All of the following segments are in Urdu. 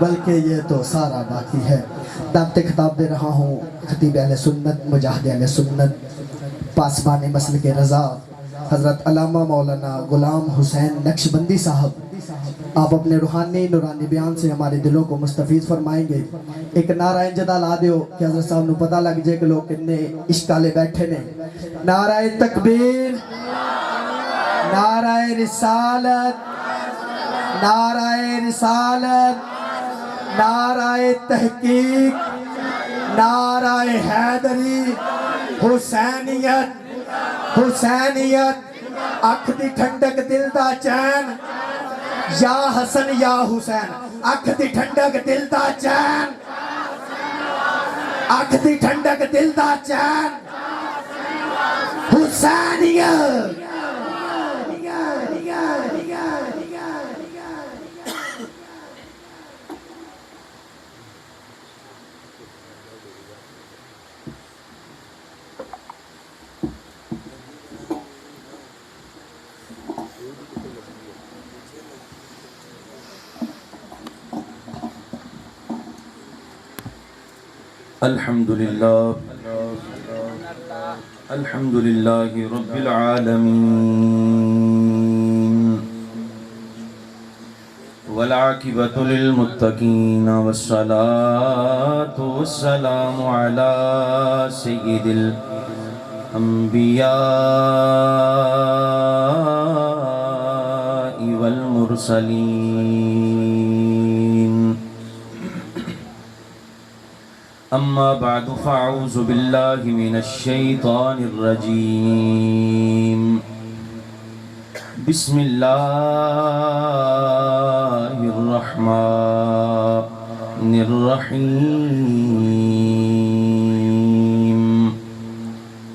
بلکہ یہ تو سارا باقی ہے۔ دعوت خطاب دے رہا ہوں خطیب اہل سنت، مجاہد اہل سنت، پاسبان مسلک رضا حضرت علامہ مولانا غلام حسین نقشبندی صاحب۔ آپ اپنے روحانی نورانی بیان سے ہمارے دلوں کو مستفیض فرمائیں گے۔ ایک نعرہ انجدہ لا دیو کہ حضرت صاحب نو پتہ لگ جائے کہ لوگ کتنے عشق والے بیٹھے نے۔ نعرہ تکبیر، نعرہ رسالت، نعرہ رسالت، نعرہ تحقیق، نعرہ حیدری، حسینیت، حسینیت، اکھ دی ٹھنڈک دل دا چین، یا حسن یا حسین، اکھ دی ٹھنڈک دل دا چین، اکھ دی ٹھنڈک دل دا چین، حسینیت۔ الحمدللہ رب العالمین والعاقبۃ للمتقین والصلاة والسلام علی سید الانبیاء والمرسلین اما بعد فاعوذ باللہ من الشیطان الرجیم بسم اللہ الرحمن الرحیم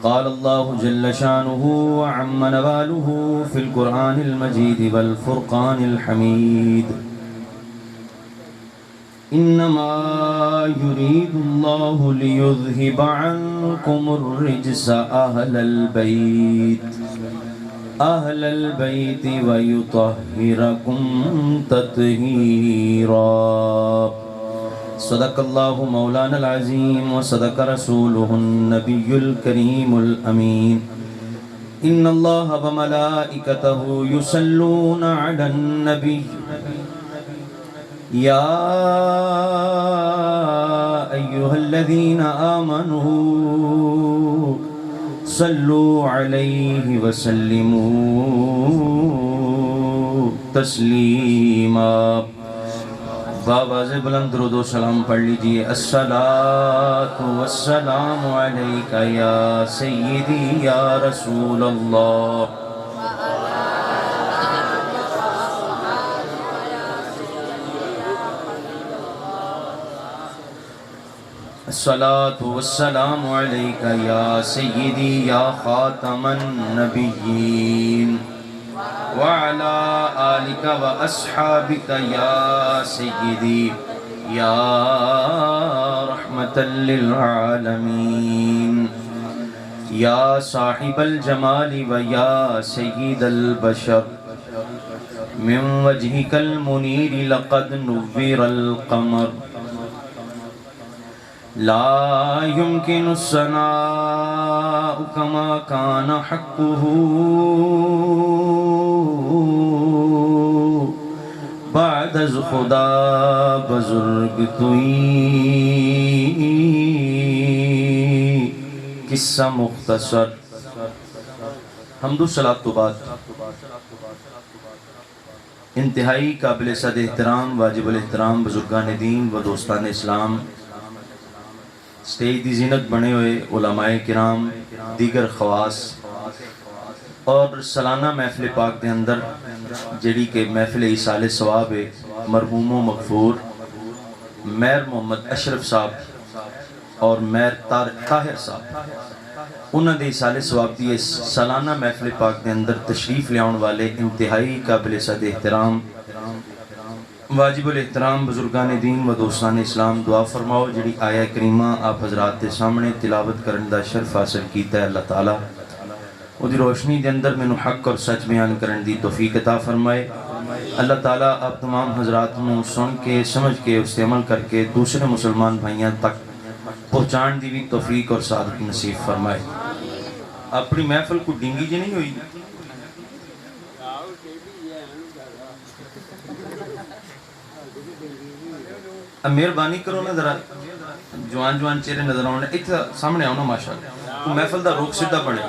قال اللہ جل شانہ وعم نوالہ فی القرآن المجید والفرقان الحمید انما يريد الله ليذهب عنكم الرجس اهل البيت ويطهركم تطهيرا صدق الله مولانا العظيم وصدق رسوله النبي الكريم الامين ان الله وملائكته يصلون على النبي یا ایہا الذین آمنوا صلوا علیہ وسلموا تسلیما۔ بآواز بلند درود و سلام پڑھ لیجئے۔ الصلاۃ والسلام علیک یا سیدی یا رسول اللہ۔ الصلاة والسلام علیک یا سیدی یا خاتم النبیین وعلا آلک و اصحابک یا سیدی یا رحمتا للعالمین یا صاحب الجمال و یا سید البشر من وجہک المنیر لقد نور القمر لا يمكن الثناء كما كان حقه بعد از خدا بزرگ توئی قصہ مختصر۔ حمد و صلاۃ تو بعد انتہائی قابل صد احترام واجب الاحترام بزرگان دین و دوستان اسلام، سٹیج دی زینت بنے ہوئے علماء کرام، دیگر خواص اور سالانہ محفل پاک دے اندر جڑی کہ محفل ایصال ثواب ہے مرحوم و مغفور مہر محمد اشرف صاحب اور مہر طاہر صاحب، انہوں نے ایصال ثواب دی سالانہ محفل پاک دے اندر تشریف لے آنے والے انتہائی قابل صد احترام واجب الاحترام بزرگان دین و دوستان اسلام دعا فرماؤ جڑی آیہ کریمہ آپ حضرات کے سامنے تلاوت کرن دا شرف حاصل کیتا ہے اللہ تعالیٰ وہ دی روشنی دے اندر میں حق اور سچ بیان کرن دی توفیق عطا فرمائے۔ اللہ تعالیٰ آپ تمام حضرات نوں سن کے سمجھ کے اس سے عمل کر کے دوسرے مسلمان بھائیاں تک پہنچان دی بھی توفیق اور سعادت نصیب فرمائے۔ اپنی محفل کو ڈنگی جی نہیں ہوئی؟ اب مہربانی کرو نا ذرا جوان جوان چہرے نظر آنے اتنا سامنے آؤ نا ماشاءاللہ محفل دا روک سیدھا بنے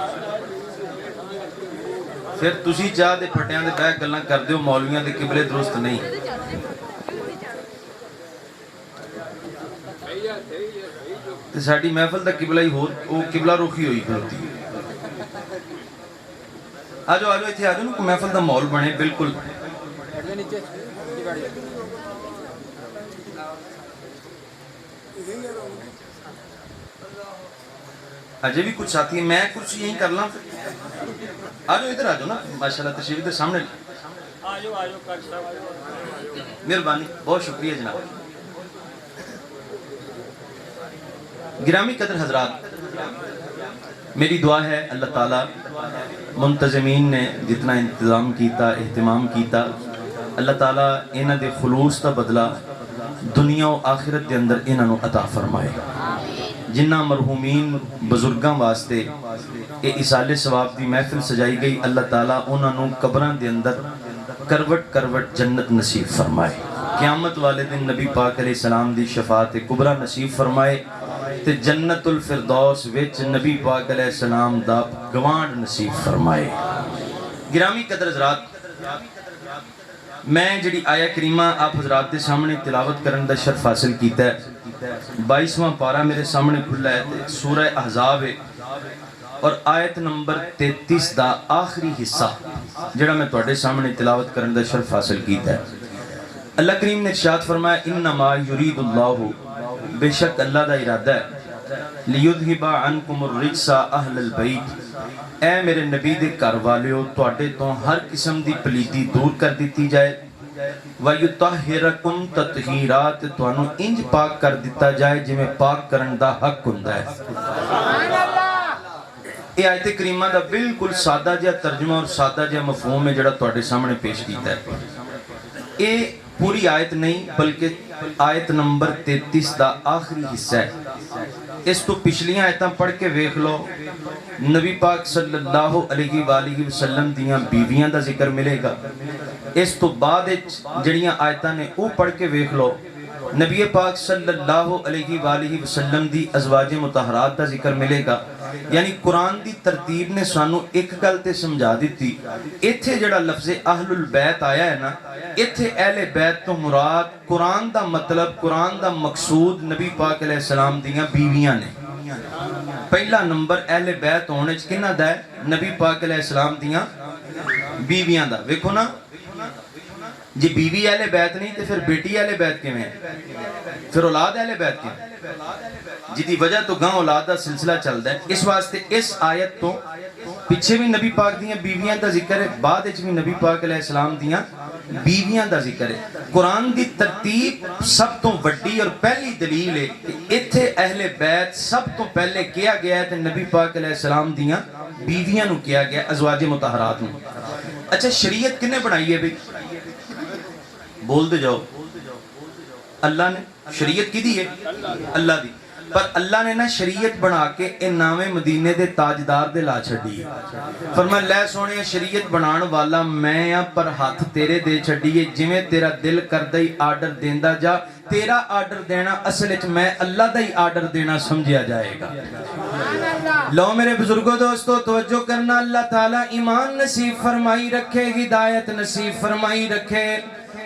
پھر تسی چاہ دے پھٹیاں دے بیک گلاں کر دیو مولویاں دے قبلے درست نہیں تے ساڈی محفل دا قبلہ ہی ہو وہ قبلہ رخی ہوئی کھلوتی آجو ایتھے آجو نا محفل دا ماحول بنے بالکل اجے بھی کچھ ساتھی ہیں میں کچھ یہیں کر لاں آجو ادھر آجو نا ماشاءاللہ تشریف ادھر سامنے مہربانی بہت شکریہ جناب گرامی قدر حضرات میری دعا ہے اللہ تعالیٰ منتظمین نے جتنا انتظام کیتا اہتمام کیتا اللہ تعالیٰ انہاں دے خلوص دا بدلہ دنیا و آخرت دے اندر انہاں نو عطا فرمائے جنہ مرحومین بزرگاں واسطے اے اصال ثواب دی محفل سجائی گئی اللہ تعالیٰ انہاں نو قبراں دے اندر کروٹ کروٹ جنت نصیب فرمائے قیامت والے دن نبی پاک علیہ السلام دی شفاعت کبریٰ نصیب فرمائے تے جنت الفردوس وچ نبی پاک علیہ السلام دا گوانڈ نصیب فرمائے گرامی قدر حضرات میں جڑی آیہ کریمہ آپ حضرات دے سامنے تلاوت کرن دا شرف حاصل کیتا ہے 22واں پارہ میرے سامنے کھلا ہے سورہ احزاب ہے اور آیت نمبر 33 دا آخری حصہ جڑا میں تواڈے سامنے تلاوت کرن دا شرف حاصل کیتا ہے اللہ کریم نے ارشاد فرمایا انما یرید اللہ بے شک اللہ دا ارادہ ہے لیذہب عنکم الرجس اہل البیت اے میرے نبی دے گھر والیو تواڈے تو ہر قسم دی پلیتی دور کر دیتی جائے وَيُطَهِّرَكُمْ تَطْهِيرَاتِ تُوانو انج پاک کر دیتا جائے جمیں پاک کرن دا حق ہوندا ہے یہ آیت کریمہ دا بالکل سادہ جہا ترجمہ اور سادہ جہا مفہوم ہے جڑا تواڈے سامنے پیش کیتا ہے یہ پوری آیت نہیں بلکہ آیت نمبر 33 دا آخری حصہ ہے اس تو پچھلیاں آیتاں پڑھ کے ویکھ لو نبی پاک صلی اللہ علیہ وآلہ وسلم دیاں بیویاں دا ذکر ملے گا اس تو بعد جڑیاں آیتاں نے او پڑھ کے ویکھ لو نبی پاک صلی اللہ علیہ وآلہ وسلم دی ازواج مطہرات دا ذکر ملے گا یعنی قرآن دی ترتیب نے سانو ایک گل تے سمجھا دیتی ایتھے جڑا لفظ اہل البیت آیا ہے نا ایتھے اہل بیت تو مراد قرآن دا مطلب قرآن دا مقصود نبی پاک علیہ السلام دیاں بیویاں نے پہلا نمبر اہل بیت ہونے کنہ دا ہے نبی پاک علیہ السلام دیاں بیویاں دا ویکھو نا جی بیوی اہل بیت نہیں تو پھر بیٹی اہل بیت کے میں پھر اولاد اہل بیت کے جدی وجہ تو گاں اولاد دا سلسلہ چل دا ہے اس واسطے اس آیت تو پیچھے بھی نبی پاک دیاں بیویاں دا ذکر ہے بعد اچھ بھی نبی پاک علیہ السلام دیاں بیویاں دا ذکر ہے قرآن دی ترتیب سب تو وڈی اور پہلی دلیل ہے کہ اتھے اہل بیت سب تو پہلے کیا گیا ہے کہ نبی پاک علیہ السلام دیاں بیویاں نو کیا گیا ازواج مطہرات نو اچھا شریعت کنے بنائی ہے بھی بول دے جاؤ اللہ نے شریعت کی دی ہے اللہ دی پر اللہ نے نا شریعت بنا کے ان نام مدینے دے تاجدار دے لا چھڑی ہے فرمایا لے سونے شریعت بنان والا میں پر ہاتھ تیرے دے چھڑی ہے جمیں تیرا دل کردہ ہی آرڈر دیندہ جا تیرا آرڈر دینا اصل اچھ میں اللہ دا ہی آرڈر دینا سمجھیا جائے گا لو میرے بزرگوں دوستو توجہ کرنا اللہ تعالیٰ ایمان نصیب فرمائی رکھے ہدایت نصیب فرمائی رکھے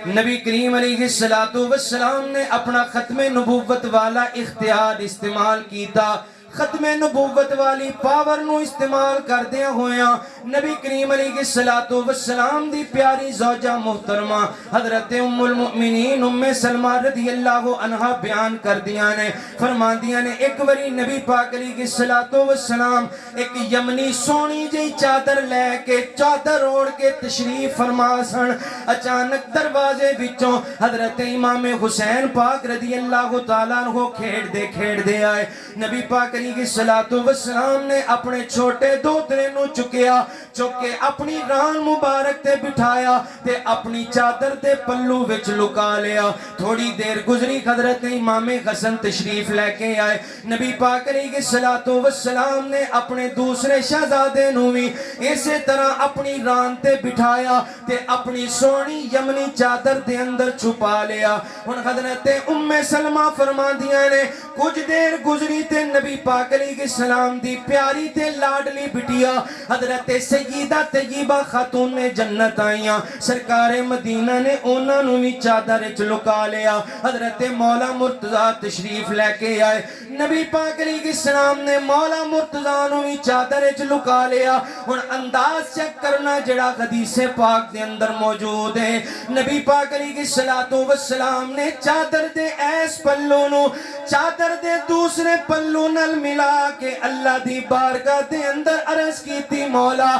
نبی کریم علیہ السلام نے اپنا ختم نبوت والا اختیار استعمال کیتا ختم نبوت والی پاور نو استعمال کر دیا ہویا نبی کریم علیہ السلام دی پیاری زوجہ محترمہ حضرت ام المؤمنین ام سلمہ رضی اللہ عنہ بیان کر دیا نے فرمان دیا نے ایک بری نبی پاک علیہ السلام ایک یمنی سونی جی چادر لے کے چادر اوڑ کے تشریف فرما سن اچانک دروازے بچوں حضرت امام حسین پاک رضی اللہ تعالیٰ عنہ کھیڑ دے آئے نبی پاک علیہ علیہ السلام نے اپنے چھوٹے دوترے نو چکیا، چک کے اپنی ران مبارک تے بٹھایا تے اپنی چادر تے پلو وچ لکا لیا۔ تھوڑی دیر گزری، حضرت امام حسن تشریف لے کے آئے۔ نبی پاک علیہ السلام نے اپنے دوسرے شہزادے نو بھی اسی طرح اپنی ران تے بٹھایا تے اپنی سونی یمنی چادر دے اندر چھپا لیا۔ ہن حضرت ام سلمہ فرما دیاں نے کچھ دیر گزری تے نبی پاک علیہ السلام دی پیاری تے لاڈلی بٹیا حضرت سیدہ طیبہ خاتون نے جنت آئیاں، سرکار مدینہ نے انہاں نو بھی چادر وچ لکا لیا۔ حضرت مولا مرتضیٰ تشریف لے کے آئے، نبی پاک علیہ السلام نے مولا مرتضیٰ نو بھی چادر وچ لکا لیا۔ ہن انداز چیک کرنا جڑا حدیث پاک دے اندر موجود ہے، نبی پاک علیہ السلام نے چادر دے ایس پلو نو چادر دے دوسرے پلو نال ملا کے اللہ دی بارگاہ دے اندر عرض کی تھی، مولا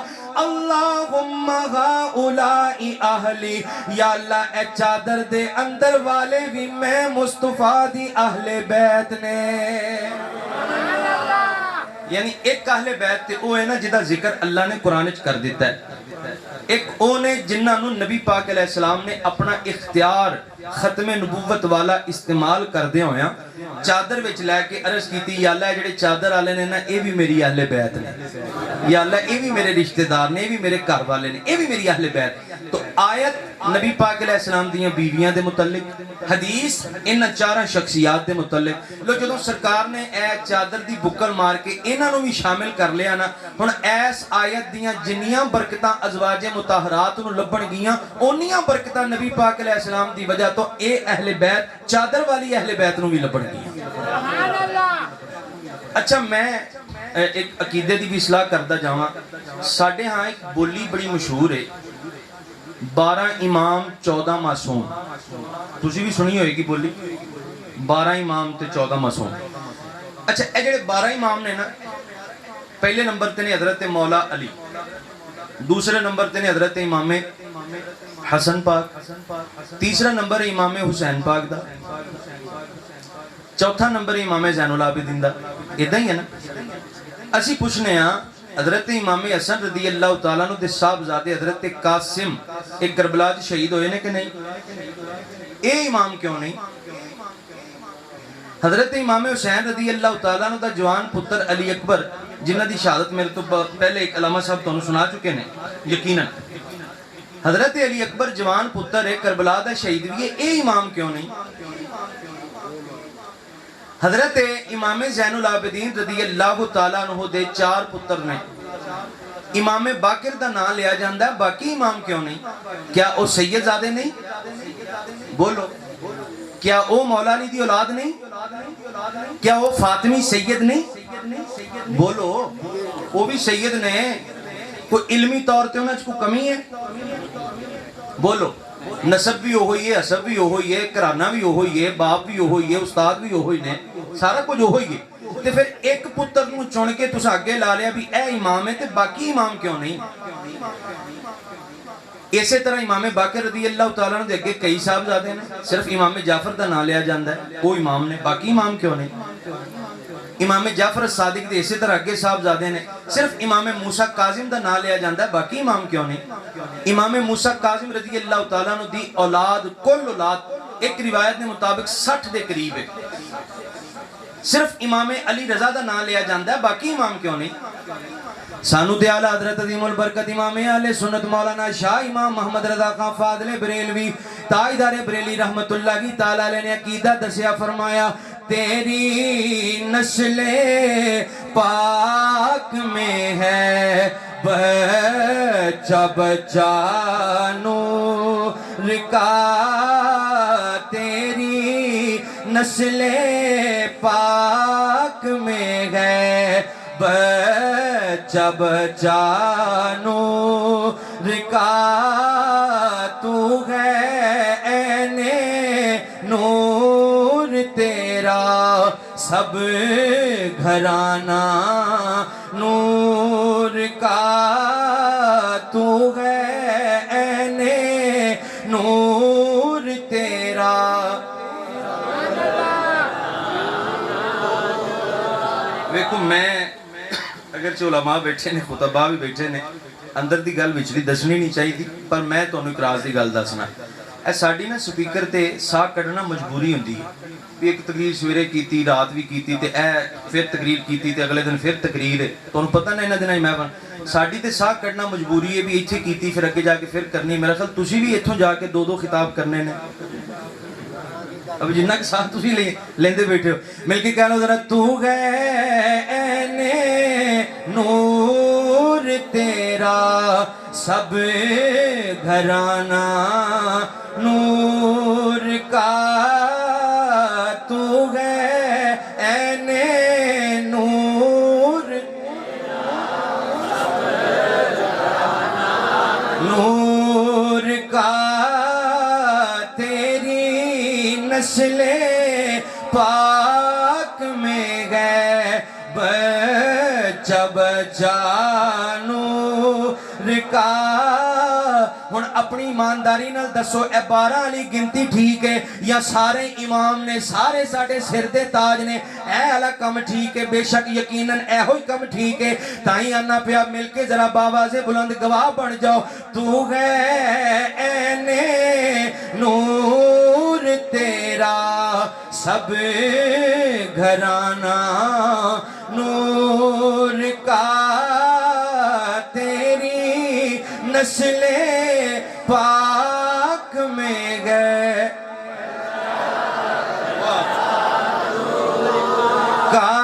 اللہم ہاؤلائی اہلی، یا اللہ اے چادر دے اندر والے بھی میں مصطفیٰ دی اہل بیت نے۔ یعنی ایک اہل بیت تے او ہے نا جدا ذکر اللہ نے قرآن وچ کر دیتا ہے، ایک او نے جنہاں نو نبی پاک علیہ السلام نے اپنا اختیار ختم نبوت والا استعمال کر دے ہویا چادر وچ لے کے عرض کیتی، یا اللہ جڑے چادر والے نے نا اے بھی میری اہل بیت نے، یا اللہ اے بھی میرے رشتہ دار نے، اے بھی میرے گھر والے نے، اے بھی میری اہل بیت۔ تو آیت نبی پاک علیہ السلام دیاں بیویاں دے متعلق، حدیث ان چاراں شخصیات دے متعلق۔ لو جدوں سرکار نے اے چادر دی بکل مار کے انہاں نو بھی شامل کر لیا نا، ہن ایس آیت دیاں جنیاں برکتاں ازواج مطہرات نو لبن گیاں، اونیاں برکتاں نبی پاک علیہ السلام دی وجہ تو اے اہل بیت چادر والی اہل بیت نو بھی لبن گیاں۔ اچھا میں ایک عقیدے دی بھی اصلاح کردہ جاواں، ساڈے ہاں ایک بولی بڑی مشہور ہے، 12 امام 14 معصوم، تسی بھی سنی ہوئے گی بولی، 12 امام تے 14 معصوم۔ اچھا اے جڑے 12 امام نے نا، پہلے نمبر تے نے حضرت مولا علی، دوسرے نمبر تے نے حضرت امام حسن پاک، تیسرا نمبر امام حسین پاک دا، چوتھا نمبر امام زین العابدین دا، ادھا ہی ہے نا۔ اسی پوچھنے ہاں حضرت امام حسن رضی اللہ تعالیٰ عنہ دے صاحبزادے حضرت قاسم ایک کربلا وچ شہید ہوئے نے کہ نہیں؟ اے امام کیوں نہیں؟ حضرت امام حسین رضی اللہ تعالیٰ عنہ دا جوان پتر علی اکبر جنہ دی شہادت میرے تو پہلے ایک علامہ صاحب تو سنا چکے نے یقیناً، حضرت علی اکبر جوان پتر ہے کربلا دا شہید بھی ہے، اے امام کیوں نہیں؟ حضرت امام زین العابدین رضی اللہ تعالیٰ عنہ دے 4 پتر نے، امام باقر دا نام لیا جاندہ ہے، باقی امام کیوں نہیں؟ کیا او سید زادے نہیں؟ بولو، کیا او مولا علی دی اولاد نہیں؟ کیا او فاطمی سید نہیں؟ بولو، او بھی سید نے، کوئی علمی طور تے انہاں کو کمی ہے؟ بولو، نسب بھی ہوئی ہے، حسب بھی ہوئی ہے، کرانہ بھی ہوئی ہے، باپ بھی ہوئی ہے، استاد بھی ہوئی نے، سارا کچھ ہوئی ہے۔ تے پھر ایک پتر نو چن کے تسا آگے لا لیا بھی اے امام ہے تے باقی امام کیوں نہیں؟ اسی طرح امام باقر رضی اللہ تعالیٰ نے دیکھے کئی صاحبزادے ہیں، صرف امام جعفر دا نام لیا جاندہ ہے، وہ امام نے، باقی امام کیوں نہیں؟ امام جعفر صادق دے اسی طرح اگے صاحبزادے نے، صرف امام موسیٰ کاظم دا نام لیا جاندہ ہے، باقی امام کیوں نہیں؟ امام موسیٰ کاظم رضی اللہ تعالیٰ نے دی اولاد، کل اولاد ایک روایت نے مطابق 60 دے قریب ہے، صرف امام علی رضا دا نام لیا جاندہ ہے، باقی امام کیوں نہیں؟ سانو دے اعلیٰ حضرت عظیم البرکت امام اہل سنت مولانا شاہ امام محمد رضا خان فاضل بریلوی تاجدار بریلی رحمت اللہ کی تعالیٰ نے عقیدہ دسیا، فرمایا تیری نسل پاک میں ہے بچہ بچہ نور کا، تیری نسل پاک میں ہے بچہ بچہ نور کا، تو ہے عین نور تیرا سب گھرانہ نور کا، تو ہے عین نور تیرا۔ ویکھو وچ علماء بیٹھے نے خطبہ بھی بیٹھے نے اندر دی گل وچلی دسنی نہیں چاہیے پر میں تانوں ایک راز دی گل دسنا اے ساڈی نا سپیکر تے ساہ کڈنا مجبوری ہوندی ہے بھی ایک تقریر سویرے کیتی رات بھی کیتی تے اے پھر تقریر کیتی تے اگلے دن پھر تقریر ہے تانوں پتہ نہ انہاں دناں میں ساڈی تے ساہ کڈنا مجبوری ہے بھی ایتھے کیتی پھر اگے جا کے پھر کرنی میرا خیال تسی بھی ایتھوں جا کے دو دو خطاب کرنے نے اب جنہ کے ساتھ تسی لیندے بیٹھے ہو مل کے کہہ لو ذرا تو ہے نور تیرا سب گھرانہ نور کا تو ہے این نور نور کا تیری نسل پاک میں گئے بچہ بچہ نور کا ہن اپنی ایمانداری نال دسو اے 12 والی گنتی ٹھیک ہے یا سارے امام نے سارے ساڈے سر دے تاج نے اے والا کم ٹھیک ہے بے شک یقیناً اے ہوئی کم ٹھیک ہے تائیں آنا پیا مل کے ذرا باواز بلند گواہ بن جاؤ تو ہے این نور تیرا سب گھرانہ نور کا تیری نسل پاک میں گئے کا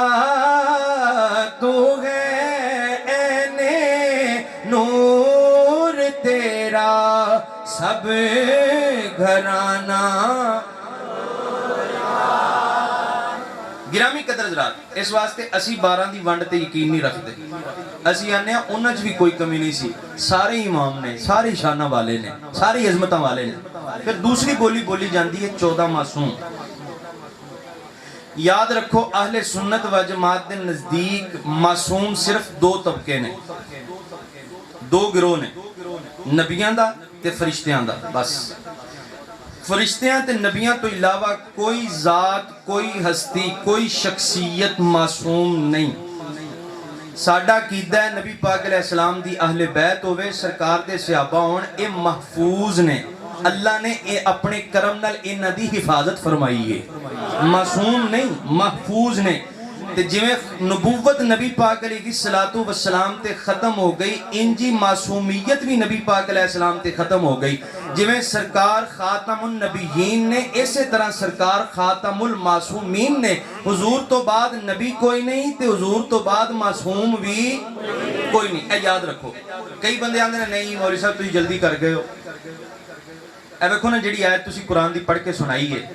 تو ہے این نور تیرا سب گھرانہ گرامی قدر حضرات اس واسطے اسی 12 دی ونڈ تے یقین نہیں رکھتے اسی آنے انہاں بھی کوئی کمی نہیں سی سارے امام نے سارے شانہ والے نے ساری عظمتاں والے نے پھر دوسری بولی بولی جاندی ہے 14 معصوم یاد رکھو اہل سنت و جماعت دے نزدیک معصوم صرف 2 طبقے نے 2 گروہ نے نبیاں دا تے فرشتیاں دا بس فرشتیاں تے نبیاں تو علاوہ کوئی ذات کوئی ہستی کوئی شخصیت معصوم نہیں ساڈا عقیدہ ہے نبی پاک علیہ السلام دی اہل بیت ہوئے سرکار دے صحابہ ہون اے محفوظ نے اللہ نے اے اپنے کرم نال انہاں دی حفاظت فرمائی ہے معصوم نہیں محفوظ نے تے جویں نبوت نبی پاک علیہ السلام تے ختم ہو گئی انجی معصومیت بھی نبی پاک علیہ السلام تے ختم ہو گئی جویں سرکار خاتم النبیین نے اسی طرح سرکار خاتم المعصومین نے حضور تو بعد نبی کوئی نہیں تے حضور تو بعد معصوم بھی کوئی نہیں اے یاد رکھو کئی بندے آندے نے نہیں مولوی صاحب تسی جلدی کر گئے ہو اے ویکھو نا جڑی آیت تسی قرآن دی پڑھ کے سنائی ہے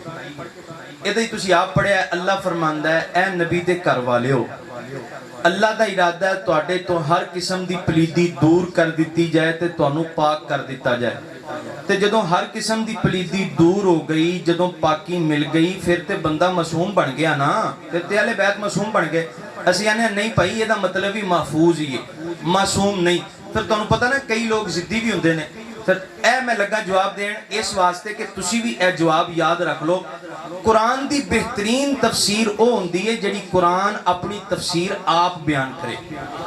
ادھا ہی تسی آپ پڑھے ہے اللہ فرماندہ ہے اے نبی دے کر والے ہو اللہ دا ارادہ ہے تواڈے تو ہر قسم دی پلیدی دور کر دیتی جائے تے تانوں پاک کر دیتا جائے تے جدوں ہر قسم دی پلیدی دور ہو گئی جدوں پاکی مل گئی پھر تے بندہ معصوم بن گیا نا پھر تے اہل بیت معصوم بن گئے اسی آنے نہیں پائی یہ دا مطلب ہی محفوظ ہی ہے معصوم نہیں پھر تانوں پتہ نا کئی لوگ ضدی بھی ہوندے نے پھر اے میں لگا جواب دین اس واسطے کہ تسی بھی اے جواب یاد رکھ لو قرآن دی بہترین تفسیر او ہوندی ہے جڑی قرآن اپنی تفسیر آپ بیان کرے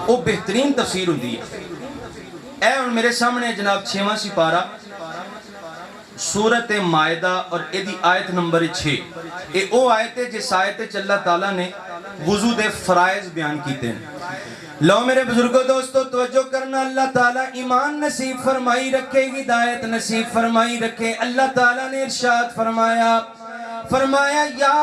او بہترین تفسیر ہوندی ہے اے ان میرے سامنے جناب 6واں سپارہ سورت مائدہ اور ایدی آیت نمبر 6 اے او آیت ہے جس آیت ہے اللہ تعالیٰ نے وضو دے فرائض بیان کیتے ہیں لو میرے بزرگوں دوستو توجہ کرنا اللہ تعالیٰ ایمان نصیب فرمائی رکھے ہدایت نصیب فرمائی رکھے اللہ تعالیٰ نے ارشاد فرمایا یا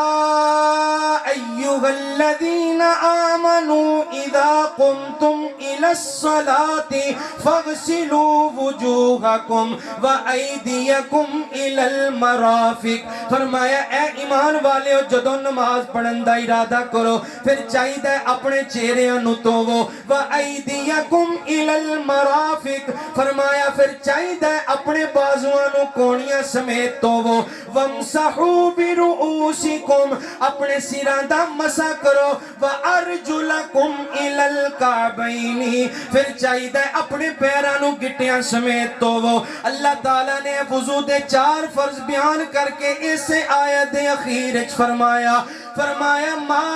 ایوہ الذین آمنوا اذا قمتم الى الصلاة فاغسلوا وجوہکم وایدیکم الى المرافق فرمایا اے ایمان والے ہو جدو نماز پڑھن دا ارادہ کرو پھر چاہیے اپنے چہریاں نو دھوو وایدیکم الى المرافق فرمایا پھر چاہیے اپنے بازواں نو کونیاں سمیت دھوو وامسحوا برؤوسکم اپنے سران دا مسا کرو وارجلکم الی الکعبین پھر چاہیے اپنے پیرانو گٹیاں سمیت دھوو اللہ تعالیٰ نے وضو دے 4 فرض بیان کر کے اس آیت اخیر فرمایا فرمایا ما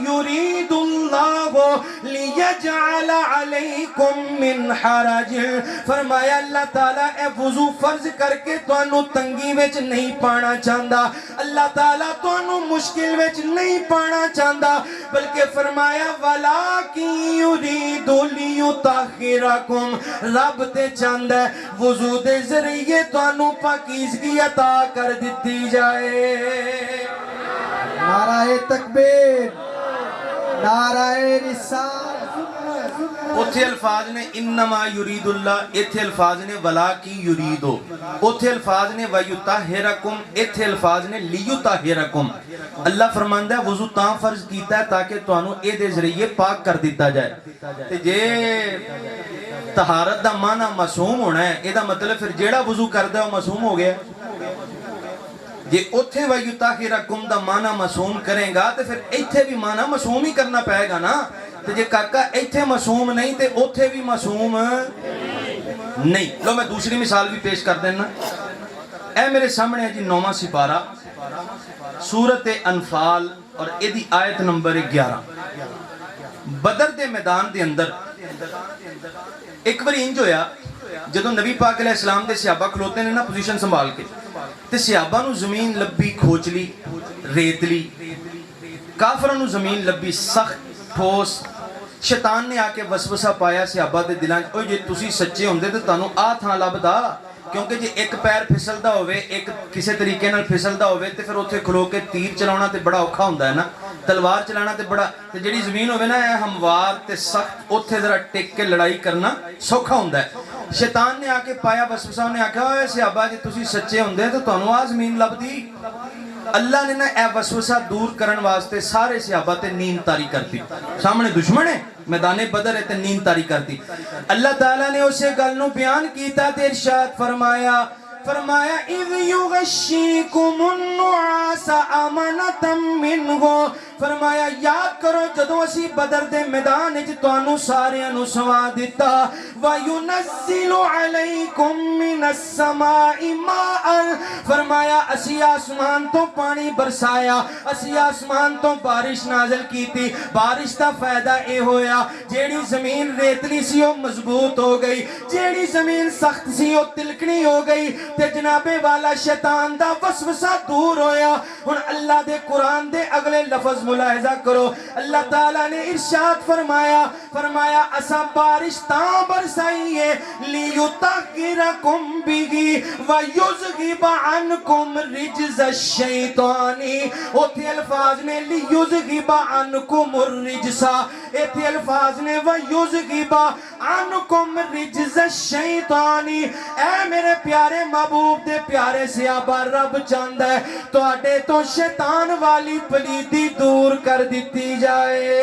یرید اللہ لیجعل علیکم من حرج، فرمایا اللہ تعالیٰ اے وضو فرض کر کے تانوں تنگی وچ نہیں پانا چاہندا، اللہ تعالیٰ تانوں مشکل وچ نہیں پانا چاہندا، بلکہ فرمایا وَلَٰكِن يُرِيدُ لِيُطَهِّرَكُمْ، رب تے چاہندا ہے وضو دے ذریعے تانوں پاکیزگی عطا کر دیتی جائے۔ نعرہ تکبیر، نعرہ رسالت۔ اتھے الفاظ نے انما یرید اللہ، اتھے الفاظ نے ولاکی یریدو، اتھے الفاظ نے ویطہرکم، اتھے الفاظ نے لیطہرکم۔ اللہ فرماندا ہے وضو تاں فرض کیتا ہے تاکہ تانوں اے دے ذریعے پاک کر دیتا جائے۔ تے جے طہارت دا معنی معصوم ہونا ہے، اے دا مطلب پھر جیڑا وضو کردا ہے وہ معصوم ہو گیا۔ جے اتھے ویطہرکم دا معنی معصوم کریں گا تو پھر ایتھے بھی معنی معصوم ہی کرنا پائے گا نا۔ تو جے کاکا ایتھے معصوم نہیں تے اتھے بھی معصوم نہیں۔ لو میں دوسری مثال بھی پیش کر دینا۔ اے میرے سامنے ہے جی 9واں سپارہ سورت انفال اور ایدی آیت نمبر 11۔ بدر دے میدان دے اندر ایک بار انج ہویا جدو نبی پاک علیہ السلام دے صحابہ کھلوتے نے نا پوزیشن سنبھال کے، تے صحابہ نو زمین لبی کھوچلی ریتلی، کافرانو زمین لبی سخت ٹھوس۔ شیطان نے آکے وسوسہ پایا صحابہ دے دلان، اوہ جے تسی سچے ہوندے تے تانوں آ تھاں لبدا، کیونکہ جے ایک پیر پھسلدا ہوئے ایک کسے طریقے نال پھسلدا ہوئے تے پھر اتھے کھلو کے تیر چلانا تے بڑا اوکھا ہوندا ہے نا، تلوار چلانا تے بڑا، تے جڑی زمین ہوئے نا اے ہموار تے سخت، اتھے ذرا ٹک کے لڑائی کرنا سوکھا ہوندا ہے۔ شیطان نے آکے پایا وسوسہ نے آکھا اوہ صحابہ جے تسی سچے ہوندے تو تانوں آ زمین لبدی۔ اللہ نے نا اے وسوسہ دور کرن واسطے سارے صحابہ تے نیند تاری کرتی، سامنے دشمن ہے میدان بدر ہے تے نیند تاری کرتی۔ اللہ تعالیٰ نے اسے گل نو بیان کیتا تے ارشاد فرمایا اِذْ يُغَشِّيكُمُ النُّعَاسَ أَمَنَةً مِّنْهُ، فرمایا یاد کرو جدو اسی بدر دے میدان اچ توانو ساریاں نو سوا دیتا، وَيُنَزِّلُ عَلَيْكُم مِّنَ السَّمَاءِ مَاءً، فرمایا اسی آسمان تو پانی برسایا، اسی آسمان تو بارش نازل کیتی، بارش دا فائدہ اے ہویا جیڑی زمین ریتلی سی وہ مضبوط ہو گئی، جیڑی زمین سخت سی وہ تلکنی ہو گئی، تے جناب والا شیطان دا وسوسہ دور ہویا۔ ہن اللہ دے قرآن دے اگلے لفظ ملاحظہ کرو، اللہ تعالیٰ نے ارشاد فرمایا اسا بارش تاں برسائیے لیطہرکم بِہِ ویذھب عنکم رجز الشیطان، اوتھے الفاظ نے لیذھب عنکم الرجس، ایتھے الفاظ نے ویذھب عنکم رجز الشیطان۔ اے میرے پیارے محبوب دے پیارے صحابہ، رب چاہندا ہے تواڈے تو شیطان والی پلیتی دور کر دیتی جائے۔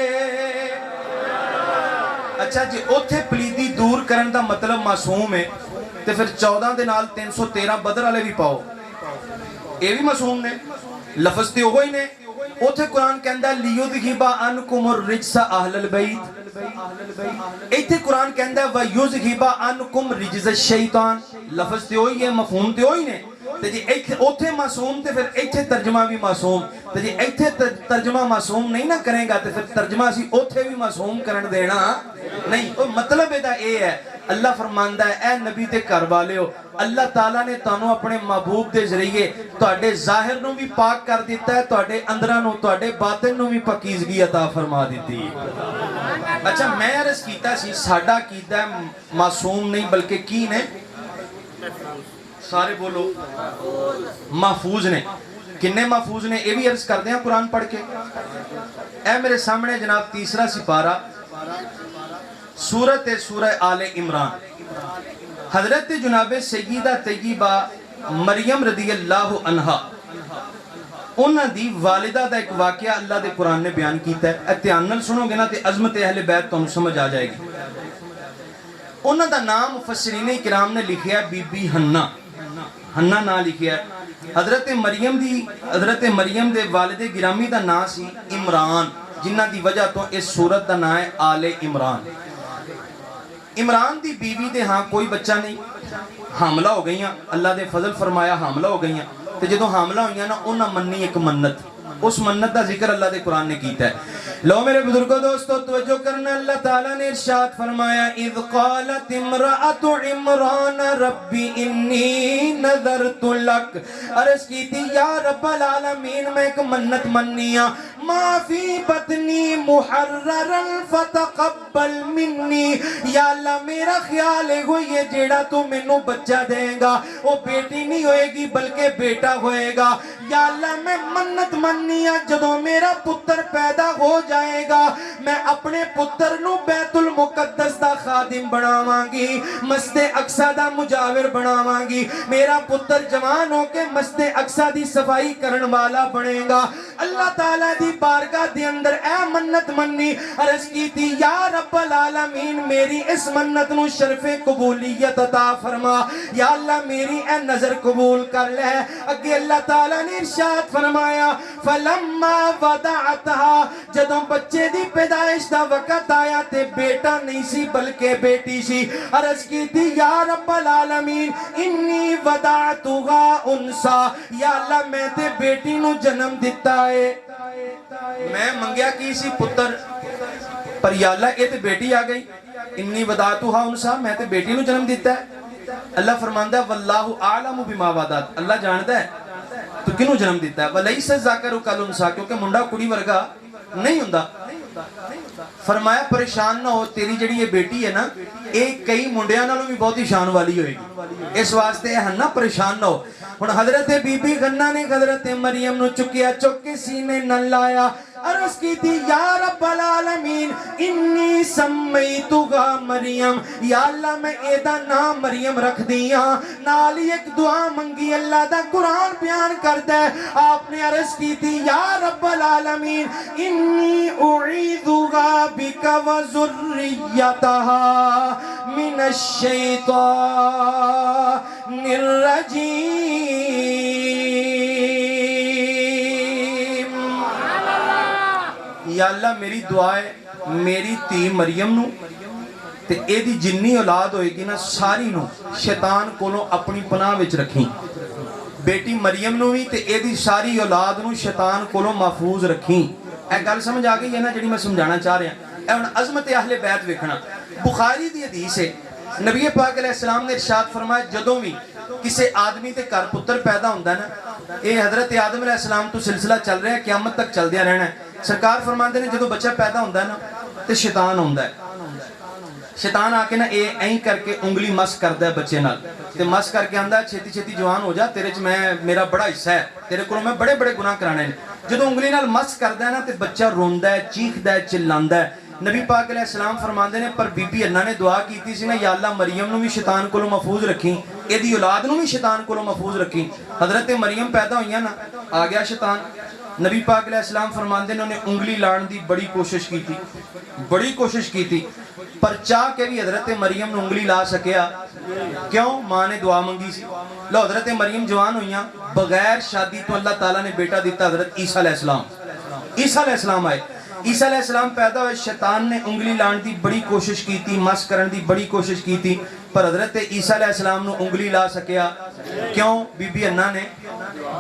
اچھا جی اوتھے پلیتی دور کرن دا مطلب معصوم ہے تے پھر 14 دے نال 313 بدر والے بھی پاؤ، اے بھی معصوم نے، لفظ تے وہی نے۔ اوتھے قرآن کہندا ہے لیذھب عنکم الرجس اہل البیت، ایتھے قرآن کہندا ہے ویذھب عنکم رجز الشیطان، لفظ تے وہی ہے مفہوم تے وہی نے۔ تے جی اوتھے معصوم تے پھر ایتھے ترجمہ بھی معصوم، تے جی ایتھے ترجمہ معصوم نہیں نہ کریں گا تے پھر ترجمہ اسی اوتھے بھی معصوم کرن دینا نہیں۔ او مطلب ادا اے ہے، اللہ فرماندا ہے اے نبی تے گھر والیو، اللہ تعالیٰ نے تانوں اپنے محبوب دے ذریعے تواڈے ظاہر نو بھی پاک کر دیتا ہے، تواڈے اندراں نو تواڈے باطن نو بھی پاکیزگی عطا فرما دیتی ہے۔ اچھا میں عرض کیتا سی ساڈا کیتا ہے معصوم نہیں بلکہ کی نے، سارے بولو محفوظ نے۔ کنے محفوظ نے یہ بھی عرض کر دیں قرآن پڑھ کے۔ اے میرے سامنے جناب تیسرا سپارہ سورہ آل عمران، حضرت جناب سیدہ طیبہ مریم رضی اللہ عنہا انہاں دی والدہ دا ایک واقعہ اللہ دے قرآن نے بیان کیتا ہے، اتیان نال سنو گے نا تے عظمت اہل بیت تانوں سمجھ آ جائے گی۔ انہاں دا نام مفسرین کرام نے لکھیا بی بی حنہ، حنہ نام لکھیا ہے۔ حضرت مریم دے والد گرامی دا نام سی عمران، جنہ دی وجہ تو اس سورت دا نام ہے آل عمران۔ عمران دی بیوی دے ہاں کوئی بچہ نہیں، حاملہ ہو گئیاں، اللہ دے فضل فرمایا حاملہ ہو گئیاں، تے جدوں حاملہ ہوئیاں نا انہاں منی ایک منت، اس منت دا ذکر اللہ دے قرآن نے کیتا ہے. لو میرے بزرگوں دوستو توجہ کرنا, اللہ تعالیٰ نے ارشاد فرمایا اذ قالت امرأت عمران ربی انی نذرت لک, عرض کی تھی یا رب العالمین میں ایک منت منیا, ما فی بطنی محررا فتقبل منی, یا اللہ میرا خیال ہے وہ یہ جیڑا تو مینوں بچہ دے گا وہ بیٹی نہیں ہوئے گی بلکہ بیٹا ہوئے گا. یا اللہ میں منت منیا جدوں میرا پتر پیدا ہو جائے گا میں اپنے پتر نو بیت المقدس دا خادم بناواں گی, مسجد اقصی دا مجاور بناواں گی, میرا پتر جوان ہو کے مسجد اقصی دی صفائی کرن والا بنے گا. اللہ تعالیٰ دی بارگاہ دے اندر اے منت منی, عرض کی تھی یا رب العالمین میری اس منت نو شرف قبولیت عطا فرما, یا اللہ میری اے نظر قبول کر لے. اگے اللہ تعالیٰ نے ارشاد فرمایا فلما وضعتها, جدوں بچے دی پیدائش دا وقت آیا تے بیٹا نہیں سی بلکہ بیٹی سی, عرض کی تھی یا رب العالمین انی وضعتها انسا, یا اللہ میں تے بیٹی نو جنم دیتا ہے. میں منگیا کی سی پتر پر یا اللہ یہ تے بیٹی آ گئی, انی وضعتها انسا میں تے بیٹی نو جنم دیتا ہے. اللہ فرماندا ہے واللہ اعلم بما وعدت, اللہ جانتا ہے تو کنوں جنم دیتا ہے. ولیس الذکر کالانثی, کیونکہ منڈا کڑی ورگا نہیں ہوندا. فرمایا پریشان نہ ہو, تیری جڑی یہ بیٹی ہے نا ایک کئی منڈیاں نالوں بھی بہت ہی شان والی ہوئے گی, اس واسطے ہنہ پریشان نہ ہو. ہن حضرت بی بی غنہ نے حضرت مریم نو چکیا, چک کے سینے نہ لایا, عرض کی تھی یا رب العالمین انی سمیتھا مریم, یا اللہ میں ایدہ نام مریم رکھ دیا. نالی ایک دعا منگی, اللہ دا قرآن بیان کردہ ہے, آپ نے عرض کی تھی یا رب العالمین انی اعیذھا بک وذریتھا من الشیطان الرجیم. یا اللہ میری دعا ہے میری تی مریم نو تے اے دی جنی اولاد ہوئے گی نا ساری نو شیطان کولوں اپنی پناہ وچ رکھیں. بیٹی مریم نو بھی تے اے دی ساری اولاد نو شیطان کولوں محفوظ رکھیں. اے گل سمجھ آ گئی ہے نا جڑی میں سمجھانا چاہ رہا ہوں. اے ہن عظمت اہل بیت ویکھنا, بخاری دی حدیث ہے, نبی پاک علیہ السلام نے ارشاد فرمایا جدوں بھی کسے آدمی تے گھر پتر پیدا ہوندا ہے نا, اے حضرت آدم علیہ السلام تو سلسلہ چل رہا ہے قیامت تک چل دیا رہنا ہے. سرکار فرماندے نے جدوں بچہ پیدا ہوندا ہے نا تے شیطان ہوندا ہے, شیطان آ کے نا اے این کر کے انگلی مس کردا ہے بچے نال تے مس کر کے آندا ہے چھتی چھتی جوان ہو جا, تیرے چ میرا بڑا حصہ ہے, تیرے کولوں میں بڑے بڑے گناہ کرانے نے. جدوں انگلی نال مس کردا ہے نا تے بچہ روندا ہے, چیخدا ہے, چلاندا ہے. نبی پاک علیہ السلام فرماندے نے پر بی بی انہ نے دعا کیتی سی نا یا اللہ مریم نو بھی شیطان کولوں محفوظ رکھیں, اے دی اولاد نو بھی شیطان کولوں محفوظ رکھیں. حضرت مریم پیدا ہوئیاں نا آ گیا شیطان. نبی پاک علیہ السلام فرماندے نے انہیں انگلی لان دی بڑی کوشش کی تھی, بڑی کوشش کی تھی, پر چاہ کے بھی حضرت مریم نے انگلی لا سکیا. کیوں؟ ماں نے دعا منگی سی. لو حضرت مریم جوان ہوئیاں, بغیر شادی تو اللہ تعالیٰ نے بیٹا دیتا حضرت عیسیٰ علیہ السلام. عیسیٰ علیہ السلام آئے, عیسیٰ علیہ السلام پیدا ہوئے, شیطان نے انگلی لان دی بڑی کوشش کی تھی, مس کرن دی بڑی کوشش کی تھی, پر حضرت عیسیٰ علیہ السلام نے انگلی لا سکیا. کیوں؟ بی بی انہ نے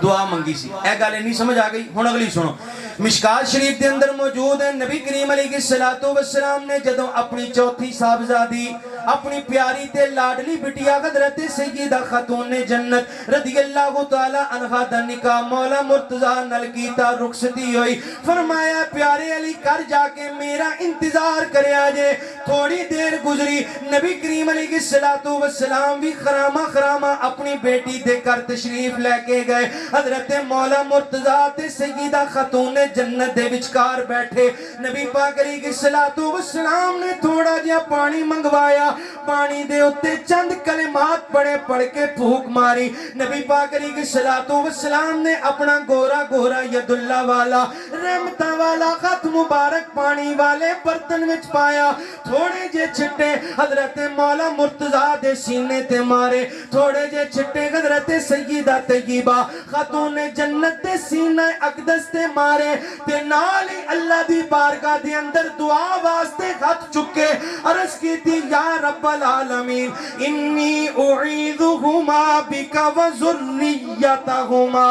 دعا منگی سی. اے گالے نہیں سمجھ آ گئی. ہن اگلی سنو, مشکات شریف دے اندر موجود ہے نبی کریم علیہ السلام نے جدوں اپنی چوتھی صاحبزادی اپنی پیاری تے لاڈلی بٹیا حضرت سیدہ خاتون جنت رضی اللہ تعالی عنہا دا نکاح مولا مرتضیٰ نال کیتا, رخصتی ہوئی. فرمایا پیارے علی کر جا کے میرا انتظار کرے آجے. تھوڑی دیر گزری, نبی کریم علیہ السلام بھی خرامہ اپنی بیٹی دے کر تشریف لے کے گئے. حضرت مولا مرتضیٰ تے سیدہ خاتون جنت دے وچکار بیٹھے. نبی پاک علیہ السلام نے تھوڑا جہا پانی منگوایا, پانی دے اتے چند کلمات پڑھ کے پھوک ماری. نبی پاک علیہ السلام نے اپنا گورا گورا ید اللہ والا رحمتہ والا خط مبارک پانی والے برتن وچ پایا. تھوڑے جے چھٹے حضرت مولا مرتضیٰ دے سینے تے مارے, تھوڑے جے چھٹے حضرت سیدہ طیبہ خاتون جنت تے سینہ اقدس تے مارے. تے نال ہی اللہ دی بارگاہ دے اندر دعا واسطے ہاتھ چکے, عرض کی تھی یا رب العالمین انی اعیذہما بک وذریتہما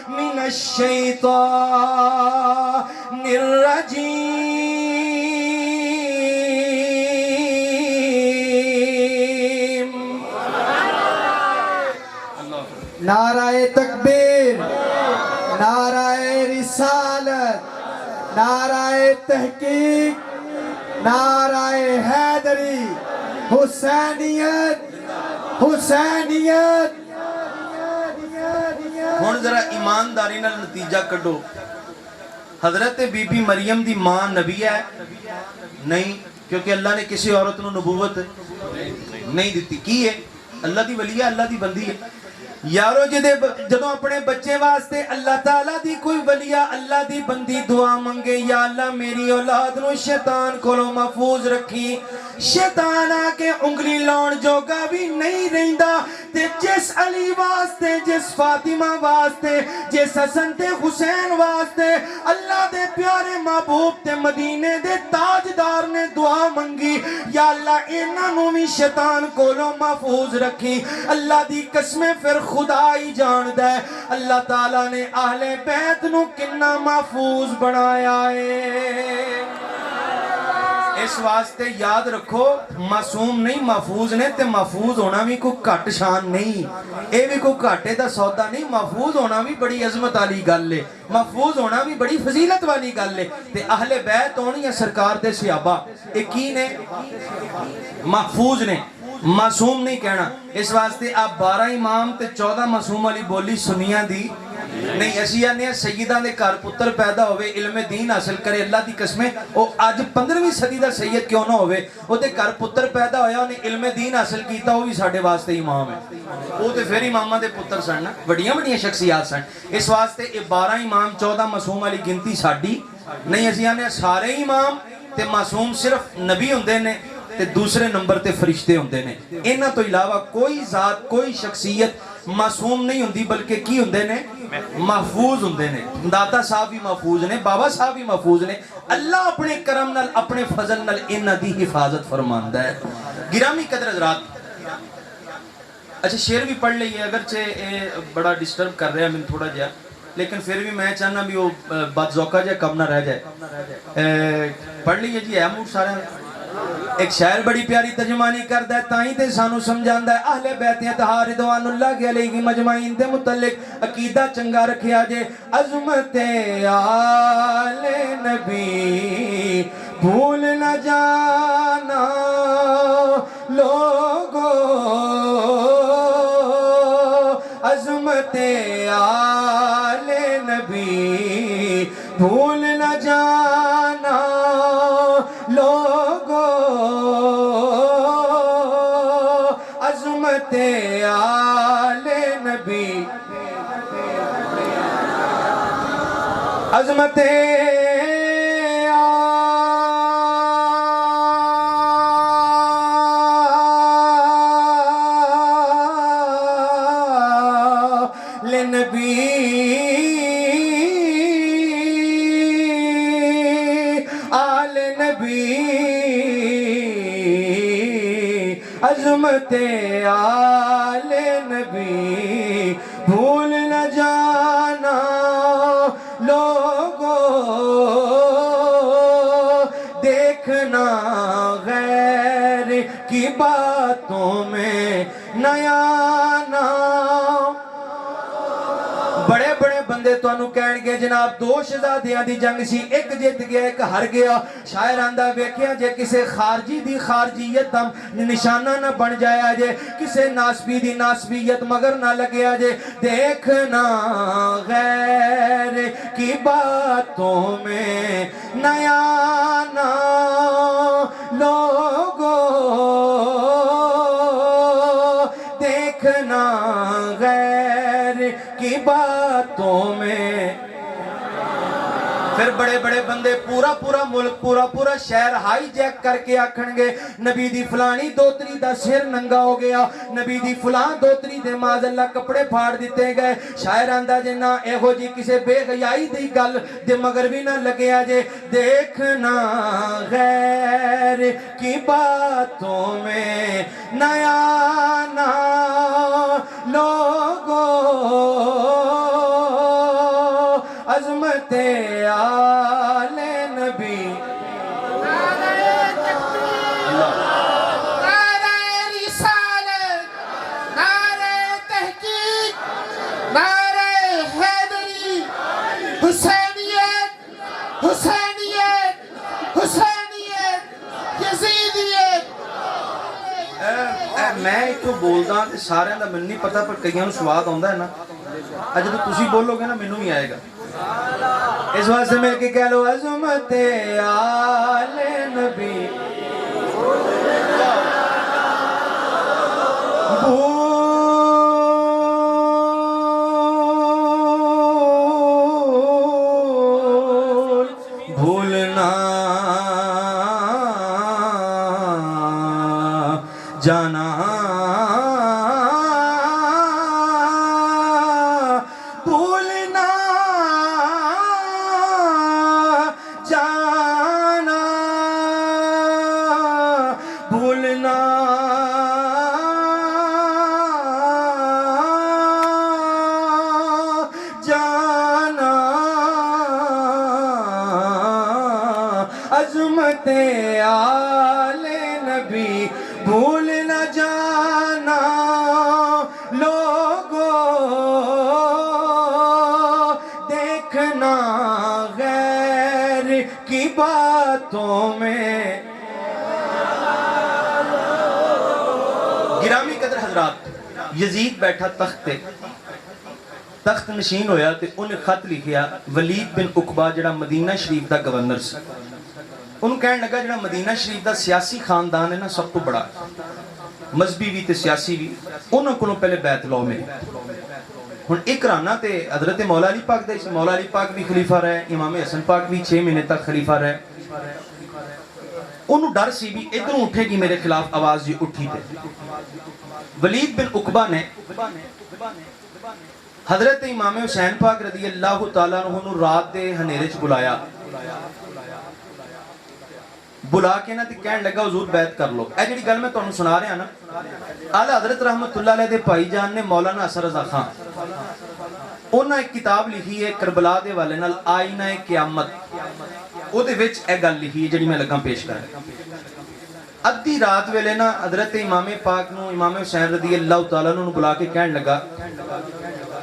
من الشیطان الرجیم. نعرہ تکبیر، نعرہ رسالت، نعرہ تحقیق، نعرہ حیدری، حسینیت، حسینیت. ہن ذرا ایمانداری نال نتیجہ کڈو. حضرت بی بی مریم دی ماں نبی ہے نہیں، کیونکہ اللہ نے کسی عورت نو نبوت نہیں دیتی. کی ہے؟ اللہ دی ولی ہے، اللہ دی بندی ہے. یارو جدوں اپنے بچے واسطے اللہ تعالیٰ دی کوئی ولیہ اللہ دی بندی دعا منگے، یا اللہ میری اولاد نو شیطان کولوں محفوظ رکھی، شیطان آ کے انگلی لاؤن جوگا بھی نہیں رہندا. تے جس علی واسطے، جس فاطمہ واسطے، جس حسن تے حسین واسطے اللہ دے پیارے محبوب تے مدینے دے تاجدار نے دعا منگی، یا اللہ انہاں نو بھی شیطان کولوں محفوظ رکھی. اللہ دی قسمیں پھر خدا ہی جاندا ہے اللہ تعالیٰ نے اہل بیت نو کنا محفوظ بنایا ہے. اس واسطے یاد رکھو معصوم نہیں محفوظ نے، تے محفوظ ہونا بھی کوئی گھٹ شان نہیں، اے بھی کوئی گھاٹے دا سودا نہیں. محفوظ ہونا بھی بڑی عظمت والی گل ہے، محفوظ ہونا بھی بڑی فضیلت والی گل ہے. تے اہل بیت ہونی ہے سرکار دے صحابہ، اے کی نے؟ محفوظ نے، معصوم نہیں کہنا. اس واسطے آپ 12 امام تے 14 معصوم والی بولی سنیاں دی نہیں. اسی آنے سیدہ دے گھر پتر پیدا ہوئے، علم دین حاصل کرے، اللہ دی قسمیں او اج 15ویں صدی دا سید کیوں نہ ہوئے، او دے گھر پتر پیدا ہویا، انہیں علم دین حاصل کیتا، وہ بھی ساڑھے واسطے امام ہے. وہ تے پھر امامہ دے پتر سن، بڑیاں بڑیاں شخصیات سن. اس واسطے 12 امام 14 معصوم والی گنتی ساڑھی نہیں. اسی آنے سارے امام تے معصوم صرف نبی ہوندے نے تے دوسرے نمبر تے فرشتے ہوندے نے. انہاں تو علاوہ کوئی ذات، کوئی شخصیت معصوم نہیں ہوندی، بلکہ کی ہوندے نے؟ محفوظ ہوندے نے. داتا صاحب بھی محفوظ نے، بابا صاحب بھی محفوظ نے. اللہ اپنے کرم نال، اپنے فضل نال انہاں دی حفاظت فرماندا ہے. گرامی قدر حضرات، اچھا شعر بھی پڑھ لئیے، اگرچہ بڑا ڈسٹرب کر رہا ہے میں تھوڑا جا، لیکن پھر بھی میں چاہنا بھی وہ بد ذوقہ جائے کم نہ رہ جائے. پڑھ لیجئے جی، ہے موڈ سارے. ایک شاعر بڑی پیاری ترجمانی کردا ہے، تائیں تے سانو سمجھاندا ہے اہل بیت اطہار رضوان اللہ علیہ مجمعین دے متعلق عقیدہ چنگا رکھیا جے. عظمت آل نبی بھول نہ جانا لوگو، عظمت آل نبی بھول نہ جانا لوگو، عظمت آل نبی، عظمت آل نبی، آل نبی، عظمت آل نبی بھول نہ جانا لوگو، دیکھنا غیر کی باتوں میں نہ آنا. بڑے بڑے بندے تو انہوں کہن گے جناب 2 شہزادیاں دی جنگ سی، ایک جیت گیا ایک ہر گیا. شاعر آندہ ویکھیا جے کسے خارجی دی خارجیت دم نشانہ نہ بن جایا جے، کسے ناسبی دی ناسبیت مگر نہ لگیا جے. دیکھنا غیر کی باتوں میں نہ آنا لوگو، دیکھنا غیر کی باتوں میں. پھر بڑے بڑے بندے پورا پورا ملک پورا پورا شہر ہائی جیک کر کے آکھن گے نبی دی فلانی دوتری دا سر ننگا ہو گیا, نبی دی فلان دوتری دے ماذ اللہ کپڑے پھاڑ دیتے گئے. شاعر آندہ جے نہ ایہو جی کسے بے غیائی دی گل دے مگر بھی نہ لگیا جے. دیکھنا غیر کی باتوں میں نیا نا لوگو عظمت آل نبی. اللہ نعرہ رسالت, نعرہ تحقیق, نعرہ حیدری, حسینیت, حسینیت, حسینیت, یزیدیت. میں ایک تو بولدا تے سارے دا من نہیں پتا پر کئیاں نوں سواد آندا ہے نا. اج جدوں تسی بولو گے نا مینوں بھی آئے گا. اس واسطے مل کے کہہ لو عظمت آل نبی. بھولنا جانا بھولنا جانا بھولنا جانا عظمت آل نبی. بھول نہ جانا لوگو دیکھنا غیر کی باتوں میں. گرامی قدر حضرات, یزید بیٹھا تخت تے, تخت نشین ہویا تے انہیں خط لکھیا ولید بن عقبہ جڑا مدینہ شریف دا گورنر سی. انہوں کہنے لگا جڑا مدینہ شریف دا سیاسی خاندان ہے نا سب تو بڑا, مذہبی بھی تے سیاسی بھی, انہوں کو پہلے بیت لو ملی. ہن ایک رانا تے حضرت مولا علی پاک دے, مولا علی پاک بھی خلیفہ رہے, امام حسن پاک بھی 6 مہینے تک خلیفہ رہے. انہوں ڈر سی بھی ادھروں اٹھے گی میرے خلاف آواز جی اٹھی تے. ولید بن عقبہ نے حضرت امام حسین پاک رضی اللہ تعالیٰ عنہ رات دے ہنیرے چ بلایا, بلا کے نا تے کہنے لگا حضور بیعت کر لو. اے جڑی گل میں تانوں سنا رہا نا, اعلیٰ حضرت رحمت اللہ علیہ دے بھائی جان نے مولانا اثر رضا خان انہاں ایک کتاب لکھی ہے کربلا دے والے نال آئینہ قیامت. او دے وچ اے گل لکھی ہے جڑی میں لگا پیش کرن. ادھی رات ویلے نا حضرت امام پاک نو امام حسین رضی اللہ تعالیٰ عنہ بلا کے کہنے لگا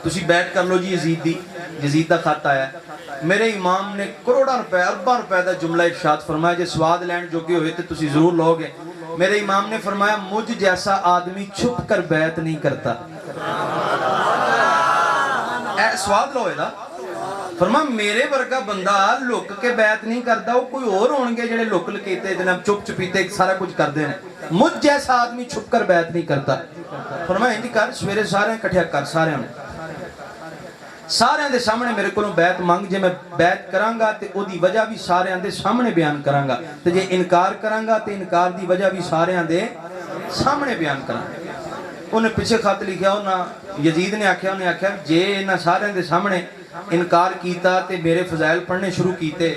تسی بیعت کر لو جی یزید دی, یزید دا خط آیا ہے. میرے امام نے کروڑا روپے ارباں روپے دا جملہ ارشاد فرمایا جے سواد لین جو کہ ہوئے تھے تسی ضرور لو گے. میرے امام نے فرمایا مجھ جیسا آدمی چھپ کر بیعت نہیں کرتا. اے سواد لو دا فرمایا میرے ورگا بندہ لک کے بیعت نہیں کرتا, وہ کوئی اور ہونگے جڑے لک لکیتے جناب چپ چپیتے سارا کچھ کر دینے. مجھ جیسا آدمی چھپ کر بیعت نہیں کرتا. فرمایا انہی کر سویرے سارے کٹھیا کر, سارے دے سامنے میرے کو بیعت مانگ, جے میں بیعت کرانگا تے او دی وجہ بھی سارے دے سامنے بیان کرانگا, تے جے انکار کرانگا تے انکار دی وجہ بھی سارے دے سامنے بیان کرانگا. انہیں پیچھے خط لکھیا, انہاں یزید نے آکھیا جے انہاں سارے دے سامنے انکار کیتا تے میرے فضائل پڑھنے شروع کیتے,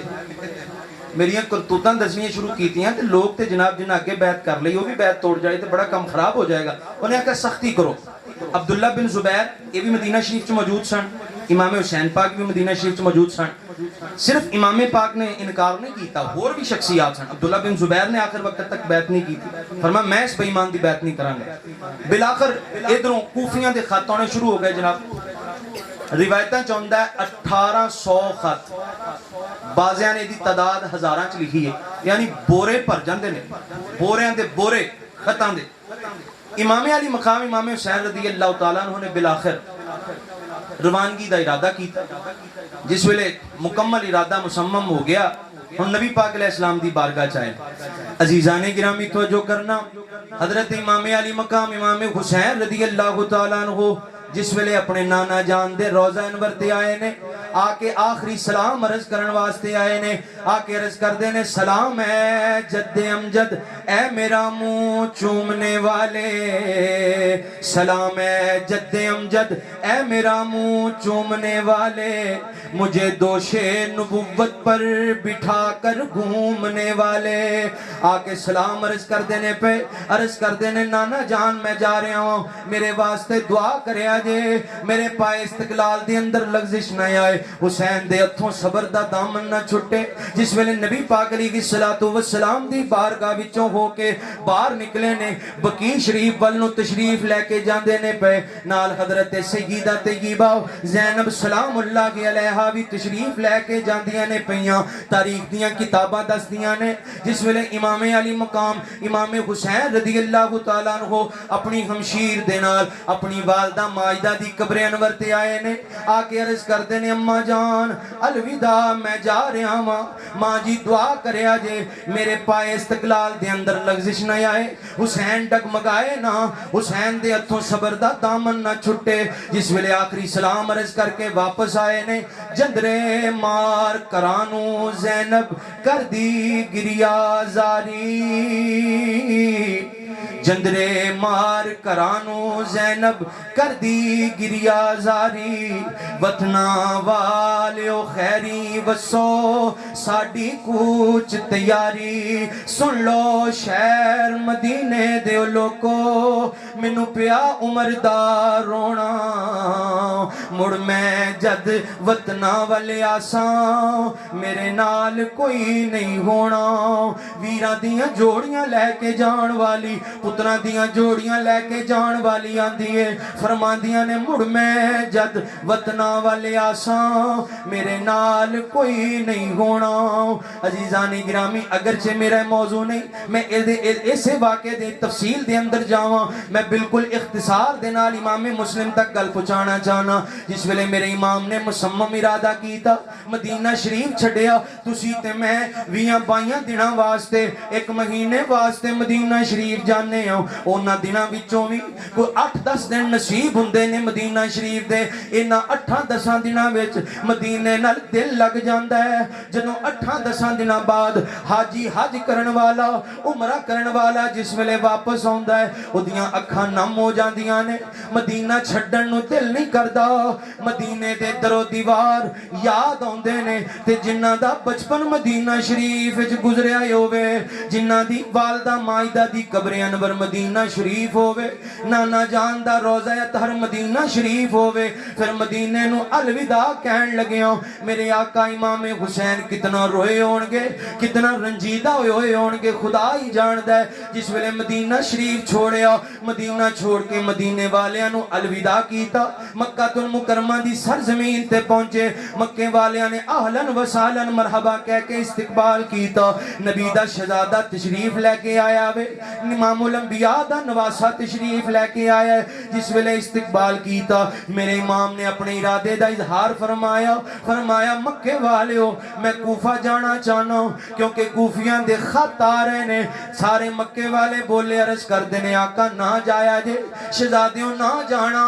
میریاں کرتوتاں دسنیاں شروع کیتیاں تے لوگ تے جناب جنہاں اگے بیعت کر لئی وہ بھی بیعت توڑ جائے تے بڑا کم خراب ہو جائے گا. انہیں آکھیا سختی کرو. عبداللہ بن زبیر یہ بھی مدینہ شریف چ موجود سن, امام حسین پاک بھی مدینہ شریف چ موجود سن. صرف امام پاک نے انکار نہیں کیتا, اور بھی شخصیات سن. عبداللہ بن زبیر نے آخر وقت تک بیعت نہیں کی تھی, فرمایا میں اس بے ایمان دی بیعت نہیں کرانگا. بالآخر ادھروں کوفیاں دے خط آنے شروع ہو گئے جناب. روایتاں چاہندہ ہے 1800 خط, بازیاں نے دی تعداد ہزاراں چ لکھی ہے, یعنی بورے پر جاندے نے, بوریاں دے بورے خطاں دے. امام علی مقام امام حسین رضی اللہ تعالیٰ عنہ نے بالآخر روانگی دا ارادہ کیتا. جس ویلے مکمل ارادہ مسمم ہو گیا, ہن نبی پاک علیہ السلام دی بارگاہ چاہے. عزیزان گرامی توجہ کرنا, حضرت امام علی مقام امام حسین رضی اللہ تعالیٰ عنہ جس ویلے اپنے نانا جان دے روزہ انور تے آئے نے, آکے آخری سلام عرض کرن واسطے آئے نے آکے عرض کر دینے سلام اے جد امجد اے میرا منہ چومنے والے سلام اے جد امجد اے میرا منہ چومنے والے مجھے دوش نبوت پر بٹھا کر گھومنے والے آکے سلام عرض کر دینے پہ عرض کر دینے نانا جان میں جا رہا ہوں میرے واسطے دعا کرے آجے میرے پائے استقلال دے اندر لغزش نہ آئے حسین دے اتھوں صبر دا دامن نہ چھٹے جس ویلے نبی پاک علیہ الصلوۃ والسلام دی بارگاہ وچوں ہو کے باہر نکلے نے بقیع شریف ول نو تشریف لے کے جاندے نے پے نال حضرت سیدہ طیبہ زینب سلام اللہ علیہا بھی تشریف لے کے جاندیاں نے پیاں تاریخ دیاں کتاباں دس دیاں نے جس ویلے امام علی مقام امام حسین رضی اللہ تعالیٰ عنہ اپنی ہمشیر دے نال اپنی والدہ ماجدہ دی قبر انور تے آئے نے آکے عرض کر دینے اماں جان الوداع میں جا رہا ہاں ماں جی دعا کرے آجے میرے پائے استقلال دے اندر لغزش نہ آئے حسین ڈگمگائے نا حسین دے ہتھوں صبر دا دامن نہ چھٹے جس ویلے آخری سلام عرض کر کے واپس آئے نے جندرے مار کرانو زینب کر دی گریا زاری جندرے مار کرانو زینب کر دی گریا زاری وطنا والیو خیری وسو ساڑی کچھ تیاری سن لو شہر مدینے دیو لوکو منو پیا عمر دا رونا مڑ میں جد وطنا والے آساں میرے نال کوئی نہیں ہونا ویرہ دیاں جوڑیاں لے کے جان والی پترہ دیاں جوڑیاں لے کے جان والی آندیے فرماندیاں نے مڑ میں جد وطنا والے آساں میرے نال کوئی نہیں ہونا عزیزانی گرامی اگرچہ میرا موضوع نہیں میں ایسے واقعے دے تفصیل دے اندر جاواں میں بالکل اختصار دے نال امام مسلم تک گل پہنچانا چاہنا جس ویلے میرے امام نے مصمم ارادہ کیتا مدینہ شریف چھڑیا تسی تے میں 20-22 دنوں واسطے ایک مہینے واسطے مدینہ شریف جانے ہوں اونا دنوں وچوں بھی کوئی 8-10 دن نصیب ہوندے نے مدینہ شریف دے اینا 8-10 دنوں وچ مدینے نال دل لگ جاندا ہے جنوں 8-10 دنوں بعد حاجی حج کرن والا عمرہ کرن والا جس ویلے واپس آوندا ہے اودیاں اکھاں نم ہو جاندیاں نے مدینہ چھڈن نو دل نہیں کردا مدینے دے در و دیوار یاد آندے نے تے جنہاں دا بچپن مدینہ شریف وچ گزریا ہووے جنہاں دی والدہ ماجدہ دی قبر انور مدینہ شریف ہووے نانا جان دا روضہ اطہر مدینہ شریف ہووے پھر مدینے نو الوداع کہن لگیاں میرے آقا امام حسین کتنا روئے ہونگے کتنا رنجیدہ ہوئے ہونگے خدا ہی جاندا ہے جس ویلے مدینہ شریف چھوڑیا مدینہ چھوڑ کے مدینے والیاں نو الوداع کیتا مکہ المکرمہ دی سرزمین تے پہنچے مکے والیاں نے اہلاً و سہلاً مرحبا کہہ کے استقبال کیتا نبی دا شہزادہ تشریف لے کے آیا وے امام الانبیاء دا نواسہ تشریف لے کے آیا ہے جس ویلے استقبال کیتا میرے امام نے اپنے ارادے دا اظہار فرمایا مکے والے ہو میں کوفہ جانا چاہنا ہوں کیونکہ کوفیاں دے خط آ رہے نے سارے مکے والے بولے عرض کر دینے آقا نہ جایا جے شہزادیوں نہ جانا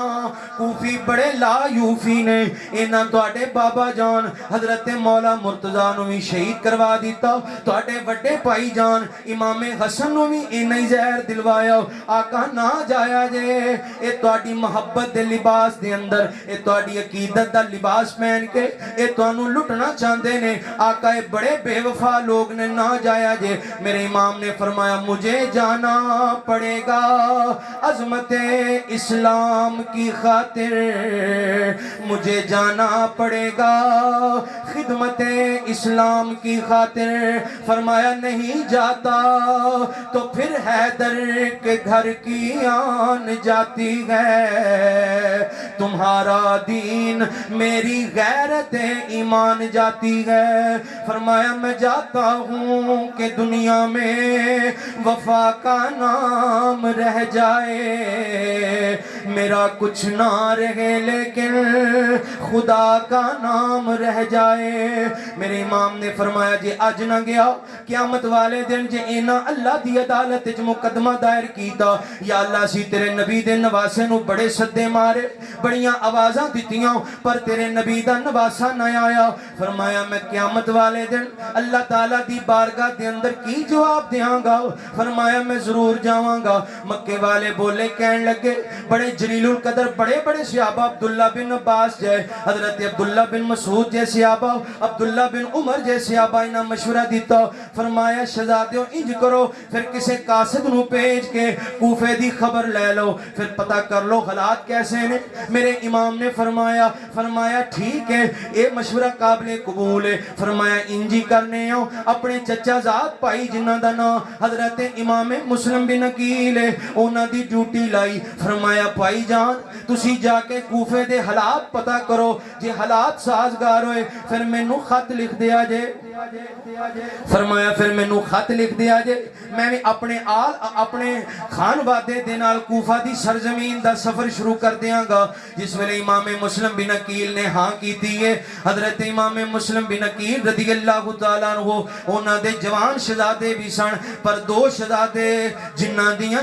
کوفی بڑے لا یوفی نے اینا توڑے بابا جان حضرت مولا مرتضیٰ نو بھی شہید کروا دیتا توڑے وڈے پائی جان امام حسن نو بھی اینا ہی زہر دلوایا آقا نہ جایا جے اے توڑی محبت دے لباس دے اندر اے توڑی عقیدت دا لباس پہن کے اے توانو لٹنا چاندے نے آقا اے بڑے بے وفا لوگ نے نہ جایا جے میرے امام نے فرمایا مجھے جانا پڑے گا عظمت اسلام کی خاطر مجھے جانا پڑے گا خدمت اسلام کی خاطر فرمایا نہیں جاتا تو پھر حیدر کے گھر کی آن جاتی ہے تمہارا دین میری غیرت ایمان جاتی ہے فرمایا میں جاتا ہوں کہ دنیا میں وفا کا نام رہ جائے میرا کچھ نہ رہے لیکن خدا کا نام رہ جائے میرے امام نے فرمایا جی اج نہ گیا قیامت والے دن جے اینا اللہ دی عدالت وچ مقدمہ دائر کیتا یا اللہ سی تیرے نبی دے نواسے نو بڑے صدے مارے بڑیاں آوازاں دتیاں پر تیرے نبی دا نواسا نہ آیا فرمایا میں قیامت والے دن اللہ تعالیٰ دی بارگاہ دے اندر کی جواب دیاں گا فرمایا میں ضرور جاواں گا مکے والے بولے کہن لگے بڑے جلیل القدر بڑے بڑے صحابہ عبداللہ بن عباس جائے حضرت عبداللہ بن مسعود جے صحابہ عبداللہ بن عمر جے صحابہ انہاں مشورہ دیتا فرمایا شہزادیوں انج کرو پھر کسے قاصد نو بھیج کے کوفے دی خبر لے لو پھر پتہ کر لو حالات کیسے نے میرے امام نے فرمایا ٹھیک ہے اے مشورہ قابل قبول ہے فرمایا انجی کرنے ہو اپنے چچا ذات پائی جنہ دا نام حضرت امام مسلم بن عقیل ہے انہاں دی ڈیوٹی لائی فرمایا بھائی جان تسی جا کے کوفے دے حالات پتہ کرو جے حالات سازگار ہوئے پھر میں نو خط لکھ دیا جے فرمایا پھر میں نو خط لکھ دیا جے میں بھی اپنے خان وادے دے نال کوفہ دی سرزمین دا سفر شروع کر دیاں گا جس ویلے امام مسلم بن عقیل نے ہاں کیتی ہے حضرت امام مسلم بن عقیل رضی اللہ تعالیٰ عنہ انہاں دے جوان شہزادے بھی سن پر دو شہزادے جنہاں دیاں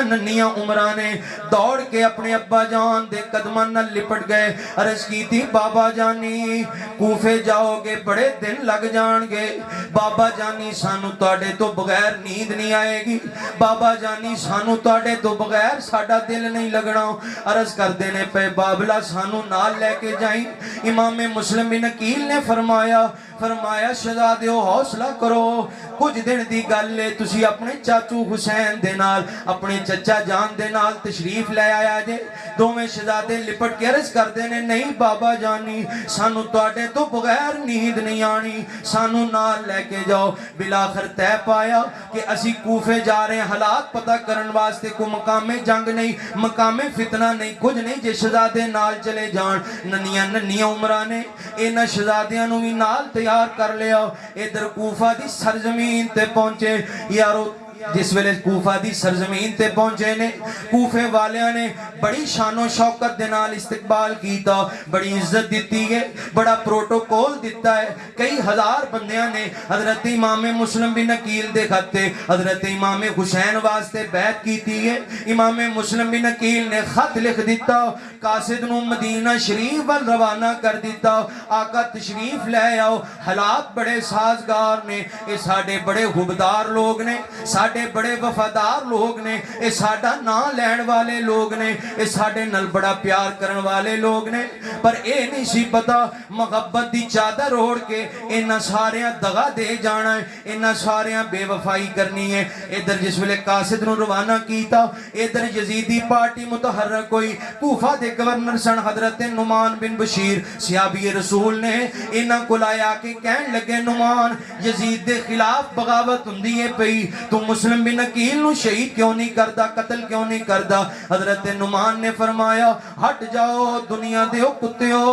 ننیاں عمرانے دوڑ کے اپنے ابا جان دے قدمان نہ لپٹ گئے عرض کی تھی بابا جانی کوفے جاؤ گے بڑے دن لگ جان گے بابا جانی سانو تواڈے تو بغیر نیند نہیں آئے گی بابا جانی سانو تواڈے تو بغیر ساڈا دل نہیں لگنا عرض کر دینے پہ بابلا سانو نال لے کے جائیں امام مسلم بن عقیل نے فرمایا شہزادیو حوصلہ کرو کچھ دن دی گل لے تسی اپنے چاچو حسین دے نال اپنے چچا جان دے نال تشریف لے آیا جے دو میں شہزادے لپٹ کے عرض کر دینے نہیں بابا جانی سانو تواڈے تو بغیر نیند نہیں آنی سانو نال لے کے جاؤ بلاخر طے پایا کہ اسی کوفے جا رہے ہیں حالات پتہ کرن واسطے کو مقام جنگ نہیں مقام فتنہ نہیں کچھ نہیں جے شہزادے نال چلے جان ننیاں عمرانے انہاں شہزادیاں نو بھی نال تیار کر لیا ادھر کوفہ دی سرزمین تے پہنچے یارو جس ویلے کوفہ دی سرزمین تے پہنچے نے کوفے والیاں نے بڑی شان و شوکت دے نال استقبال کیتا بڑی عزت دیتی ہے بڑا پروٹوکول دیتا ہے کئی ہزار بندیاں نے حضرت امام مسلم بن عقیل دے خطے حضرت امام حسین واسطے بیعت کیتی ہے امام مسلم بن عقیل نے خط لکھ دیتا قاصد نو مدینہ شریف وال روانہ کر دیتا آقا تشریف لے آؤ حالات بڑے سازگار نے اے ساڈے بڑے حبدار لوگ نے ساڈے بڑے وفادار لوگ نے اے ساڈا نام لین والے لوگ نے اے ساڈے نال بڑا پیار کرن والے لوگ نے پر اے نہیں سی پتا محبت دی چادر اوڑھ کے انہاں ساریاں دغا دے جانا ہے انہاں ساریاں بے وفائی کرنی ہے ادھر جس ویلے قاصد نو روانہ کیتا ادھر یزیدی پارٹی متحرک ہوئی کوفہ دے گورنر سن حضرت نعمان بن بشیر صحابی رسول نے انہاں کو لایا کے کہن لگے نعمان یزید دے خلاف بغاوت ہوندی ہے پئی تو مسلم بن عقیل نو شہید کیوں نہیں کردا قتل کیوں نہیں کردا حضرت نعمان نے فرمایا ہٹ جاؤ دنیا دے کتےو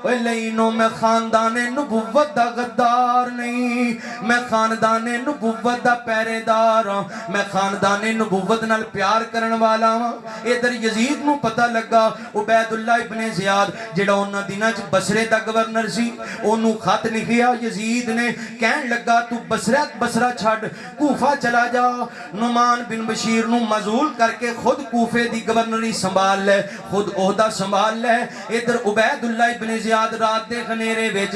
اوے لینو میں خاندان نبوت دا غدار نہیں میں خاندان نبوت دا پہرے دار ہاں میں خاندان نبوت نال پیار کرن والا ہاں ادھر یزید نو پتہ لگا عبید اللہ ابن زیاد جڑا انہاں دناں وچ بصرے دا گورنر سی اونوں خط لکھیا یزید نے کہن لگا تو بصرہ چھڈ کوفہ چلا جا نعمان بن بشیر نو معزول کر کے خود کوفے دی گورنری سنبھال لے خود عہدہ سنبھال لے ادھر عبید اللہ ابن زیاد رات دے خنیرے وچ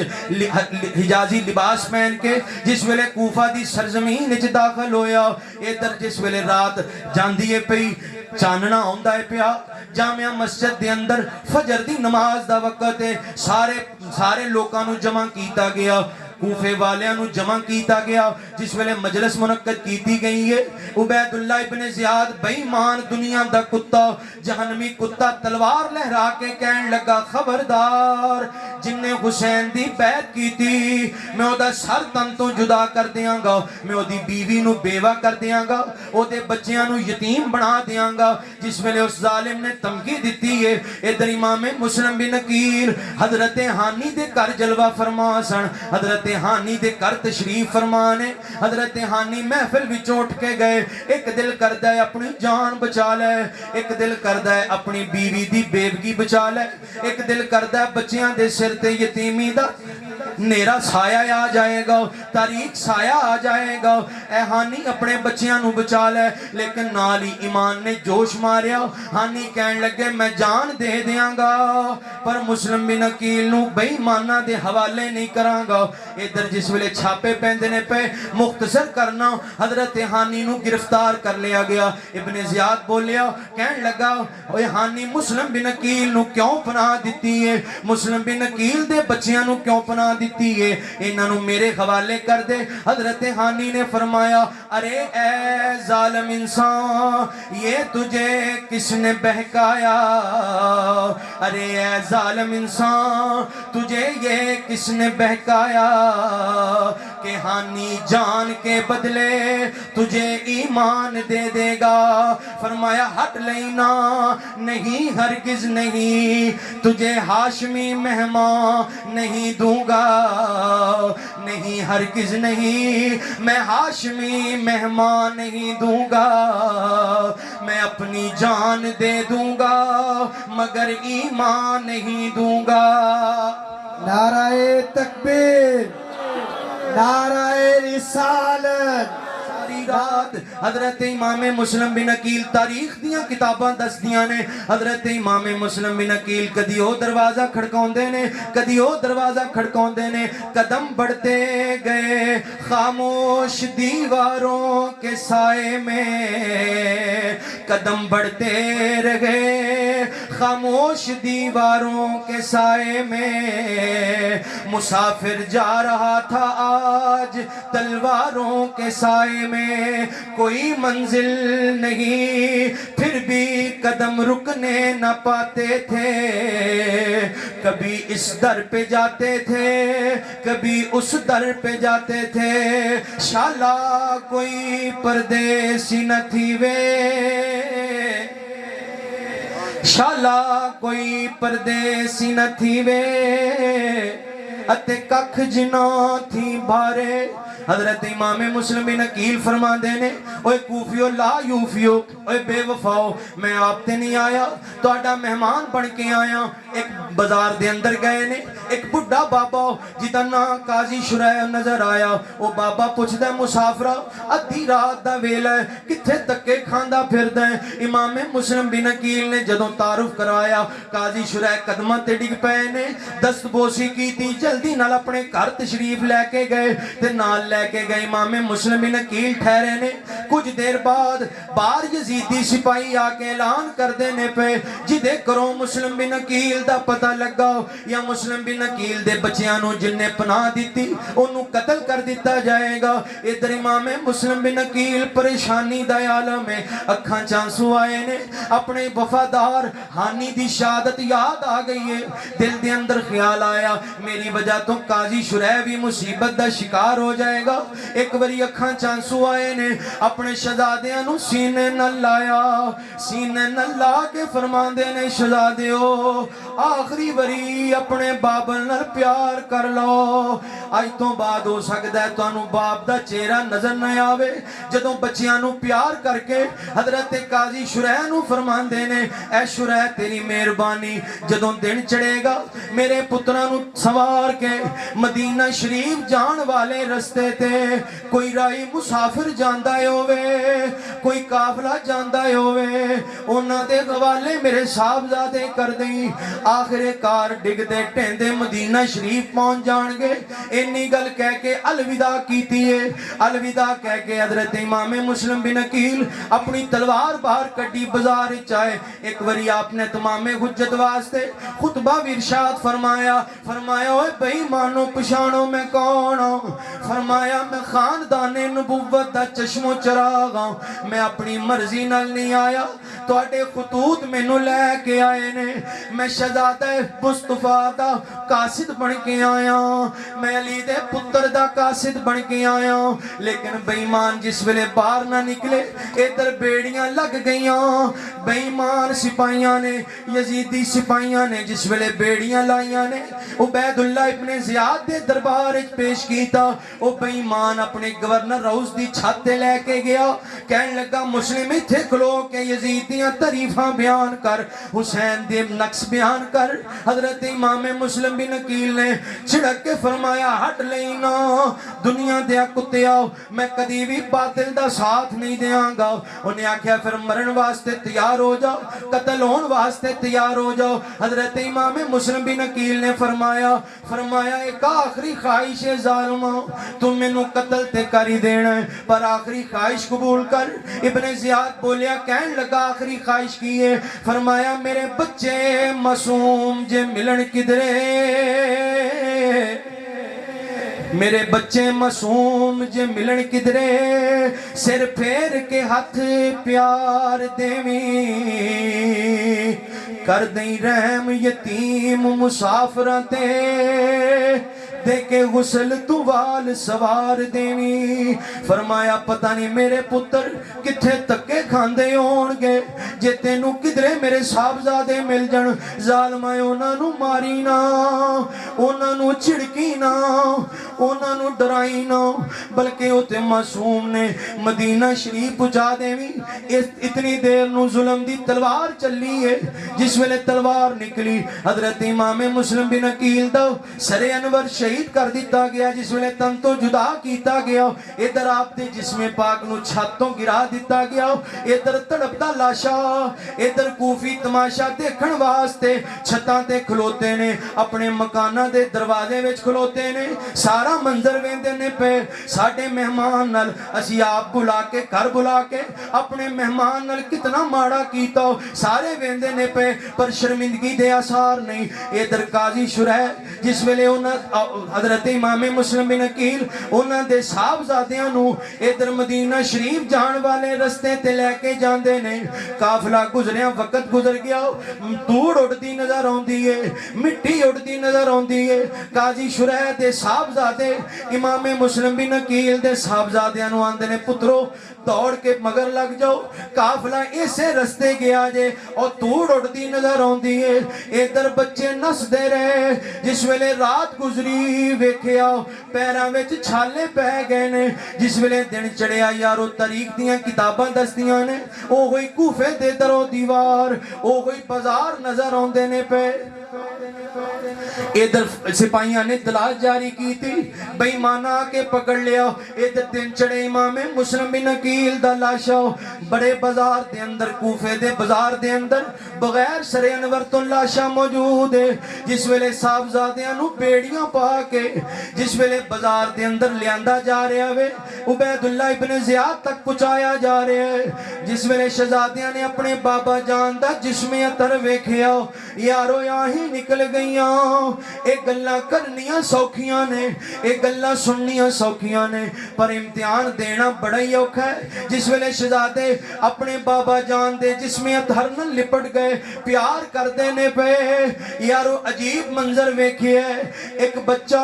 حجازی لباس پہن کے جس ویلے کوفہ دی سرزمین وچ داخل ہویا ادھر جس ویلے رات جاندی ہے پئی چاننا ہوندا ہے پیا جامعہ مسجد دے اندر فجر دی نماز دا وقت ہے سارے لوکاں نو جمع کیتا گیا کوفے والیاں نو جمع کیتا گیا جس ویلے مجلس منعقد کیتی گئی ہے عبید اللہ ابن زیاد بے ایمان دنیا دا کتا جہنمی کتا تلوار لہرا کے کہن لگا خبردار جن نے حسین دی بیعت کیتی میں او دا سر تن تو جدا کر دیاں گا میں او دی بیوی نو بیوہ کر دیاں گا او دے بچیاں نو یتیم بنا دیاں گا جس ویلے اس ظالم نے دھمکی دیتی ہے ادھر امام مسلم بن عقیل حضرت ہانی دے کر جلوہ فرما سن حضرت ہانی دے کر تشریف فرمانے حضرت ہانی محفل بھی اٹھ کے گئے ایک دل کردہ ہے اپنی جان بچا لے ایک دل کردہ ہے اپنی بیوی دی بیوگی بچا لے ایک دل کردہ ہے بچیاں دے سر تے یتیمی دا نیرا سایہ آ جائے گا، تاریخ سایہ آ جائے گا، اے ہانی اپنے بچیاں نو بچا لے۔ لیکن نالی ایمان نے جوش ماریا، ہانی کہن لگے میں جان دے دیاں گا پر مسلم بن عقیل نو بے ایماناں دے حوالے نہیں کراں گا۔ ادھر جس ویلے چھاپے پیندے پہ مختصر کرنا، حضرت ہانی نو گرفتار کر لیا گیا۔ ابن زیاد بولیا، کہن لگا اوے ہانی مسلم بن عقیل نو کیوں پناہ دیتی ہے، مسلم بن عقیل دے بچیاں نو کیوں پناہ دیتی ہے، انہاں نو میرے حوالے کر دے۔ حضرت ہانی نے فرمایا ارے اے ظالم انسان یہ تجھے کس نے بہکایا، ارے اے ظالم انسان تجھے یہ کس نے بہکایا کہ ہانی جان کے بدلے تجھے ایمان دے دے گا۔ فرمایا ہٹ لینا، نہیں ہرگز نہیں، تجھے ہاشمی مہمان نہیں دوں گا، نہیں ہرگز نہیں، میں ہاشمی مہمان نہیں دوں گا، میں اپنی جان دے دوں گا مگر ایمان نہیں دوں گا۔ نعرہ تکبیر، نعرہ رسالت۔ ساری رات حضرت امام مسلم بن عقیل تاریخ دیاں کتاباں دس دیاں نے، حضرت امام مسلم بن عقیل کدی او دروازہ کھڑکاؤندے نے، کدی او دروازہ کھڑکاؤندے نے، قدم بڑھتے گئے خاموش دیواروں کے سائے میں، قدم بڑھتے رہے خاموش دیواروں کے سائے میں، مسافر جا رہا تھا آج تلواروں کے سائے میں، کوئی منزل نہیں پھر بھی قدم رکنے نہ پاتے تھے، کبھی اس در پہ جاتے تھے کبھی اس در پہ جاتے تھے، شالا کوئی پردیسی نہ تھی وے، شالا کوئی پردیسی نہ تھی وے، اتے ککھ جنا تھی بھارے۔ حضرت امام مسلم بن عقیل فرما دینے اوے کوفیو لا یوفیو، اوے بے وفاؤ میں آپ تے نہیں آیا، تو اڈا مہمان بن کے آیا۔ ایک بازار دے اندر گئے نے، ایک بڑھا بابا جیدہ نا قاضی شرح نظر آیا، وہ بابا پوچھ دے مسافرہ ادھی رات دا ویلا ہے کتھے تکے کھاندہ پھر دیں۔ امام مسلم بن عقیل نے جدوں تعارف کرایا، قاضی شرح قدمہ تے ڈگ پے نے، دست بوسی کی تھی، جلدی نال اپنے گھر تشریف لے کے گئے تے نال لے کے گئے امام مسلم بن عقیل ٹھہرے نے۔ کچھ دیر بعد بار یزیدی سپاہی آکے اعلان کر دینے پہ جدے کرو مسلم بن عقیل دا پتہ لگا یا مسلم بن عقیل دے بچیانوں جن نے پناہ دیتی انہوں قتل کر دیتا جائے گا۔ ادھر امام مسلم بن عقیل پریشانی دا عالم میں اکھاں چانسو آئے نے، اپنے وفادار ہانی دی شہادت یاد آ گئی ہے، دل دے اندر خیال آیا میری وجہ تو قاضی شرح بھی مصیبت دا شکار ہو جائے گا۔ ایک بری اکھاں چانسو آئے نے، اپنے شہزادیاں نو سینے نہ لایا، سینے نہ لا کے فرمان دینے شہزادیو آخری بری اپنے بابل نر پیار کر لو، آج تو بعد ہو سکتا ہے تو انو باپ دا چہرہ نظر نہ آوے۔ جدوں بچیاں نو پیار کر کے حضرت قاضی شرح نو فرمان دینے اے شرح تیری مہربانی، جدوں دن چڑھے گا میرے پترہ نو سوار کے مدینہ شریف جان والے رستے تے کوئی رائی مسافر جاندہ ہوئے، کوئی قافلہ جاندہ ہوئے، انہاں دے حوالے میرے صاحبزادے کر دیں، آخر کار ڈگ دے ٹیندے مدینہ شریف پہنچ جان گے۔ انی گل کہہ کے الوداع کیتی ہے، الوداع کہہ کے حضرت امام مسلم بن عقیل اپنی تلوار باہر کٹی بازار چاہے۔ ایک وری آپ نے تمام حجت واسطے خطبہ بھی ارشاد فرمایا، فرمایا اوے بے ایمانو پشانو میں کون ہوں، فرمایا میں خاندان نبوت دا چشم و چراغ ہوں، میں اپنی مرضی نال نہیں آیا، تو اٹے خطوط میں نو لے کے آئے نے، میں شہزادہ مصطفیٰ دا قاصد بن کے آیا، میں علی دے پتر دا قاصد بن کے آیا، لیکن بے ایمان جس ویلے باہر نہ نکلے ادھر بیڑیاں لگ گئیاں، بے ایمان سپاہیاں نے یزیدی سپاہیاں نے جس ویلے بیڑیاں لائیاں نے عبید اللہ ابن زیاد دے دربار پیش کیتا، وہ بے ایمان اپنے گورنر روز دی چھاتے لے کے گیا، کہنے لگا مسلم تھے کھلو کے یزیدیاں تعریفاں بیان کر، حسین دے نقص بیان بیان کر. حضرت امام مسلم بن عقیل نے چھڑک کے فرمایا ہٹ لینا دنیا دیا کتیا میں کدی بھی باطل دا ساتھ نہیں دیاں گا. انہیں آکھیا پھر مرن واسطے تیار ہو جاؤ قتل ہون واسطے تیار ہو جاؤ. حضرت امام مسلم بن عقیل نے فرمایا ایک آخری خواہش ہے ظالمہ تم میں نو قتل تے کر ہی دینا ہے پر آخری خواہش قبول کر. ابن زیاد بولیا کہن لگا آخری خواہش کی ہے. فرمایا میرے بچے معصوم جے ملن کدرے میرے بچے معصوم جے ملن کدرے سر پھیر کے ہاتھ پیار دیویں کر دیں رحم یتیم مسافراں تے دے کے غسل تو وال سوار دیویں. فرمایا پتہ نہیں میرے پتر کتھے تکے کھاندے ہون گے جے تینوں کدرے میرے صاحبزادے مل جن. ظالمہ انہاں نو ماری نہ انہاں نو چھڑکی نہ انہاں نو ڈرائی نہ بلکہ او تے معصوم نے مدینہ شریف پہنچا دیویں. اتنی دیر نو ظلم دی تلوار چلی ہے جس ویلے تلوار نکلی حضرت امام مسلم بن عقیل دا سر انور شہید کر دیتا گیا. جس ویلے تن تو جدا کیتا گیا ادھر آپ دے جسم پاک نو چھتوں گرا دیتا گیا. ادھر تڑپتا لاشا ادھر کوفی تماشا دیکھن واسطے چھتاں تے کھلوتے نے اپنے مکانہ دے دروازے وچ کھلوتے نے سارا منظر ویندے نے پہ ساڑھے مہمان نل اسی آپ بلا کے گھر بلا کے اپنے مہمان نل کتنا ماڑا کیتا ہو سارے ویندے نے پہ پر شرمندگی دے آثار نہیں. ادھر قاضی شرح جس ویلے حضرت امام مسلم بن عقیل انہاں دے صاحبزادیاں نو ادھر مدینہ شریف جان والے رستے تے لے کے جاندے نے. قافلہ گزریاں وقت گزر گیا دھوڑ اڑتی نظر آندی ہے مٹی اڑتی نظر آندی ہے. قاضی شرح دے صاحبزادے امام مسلم بن عقیل دے صاحبزادیاں نو آندے نے پترو دوڑ کے مگر لگ جاؤ قافلہ اسے رستے گیا جے اور دھوڑ اڑتی نظر آندی ہے. ادھر بچے نس دے رہے جس ویلے رات گزری ویکھیا پیراں وچ چھالے پہ گئے نے. جس ویلے دن چڑھیا یارو تاریخ دیاں کتاباں دستیاں نے او ہوئی کوفے دے درو دیوار او ہوئی بازار نظر آندے نے پہ. ادھر سپاہیاں نے اطلاع جاری کی تھی بے ایمانا کے پکڑ لیا. ادھر دن چڑھے امام مسلم بن عقیل دا لاشا بڑے بازار دے اندر کوفے دے بازار دے اندر بغیر سر انور تو لاشا موجود ہے. جس ویلے صاحبزادیاں نو بیڑیاں پا کے جس ویلے بازار دے اندر لیاندہ جا رہا ہے عبید اللہ ابن زیاد تک پہنچایا جا رہا ہے. جس ویلے شہزادیاں نے اپنے بابا جان دا جسم اتر ویکھیا یارو یہاں ہی نکل گئیاں ایک گلہ کرنیاں سوکھیاں نے ایک گلہ سننیاں سوکھیاں نے پر امتحان دینا بڑا ہی اوکھا ہے. جس ویلے شہزادے اپنے بابا جان دے جسم اتر نہ لپٹ گئے پیار کر دینے پہ یارو عجیب منظر ویکھے ہے. ایک بچہ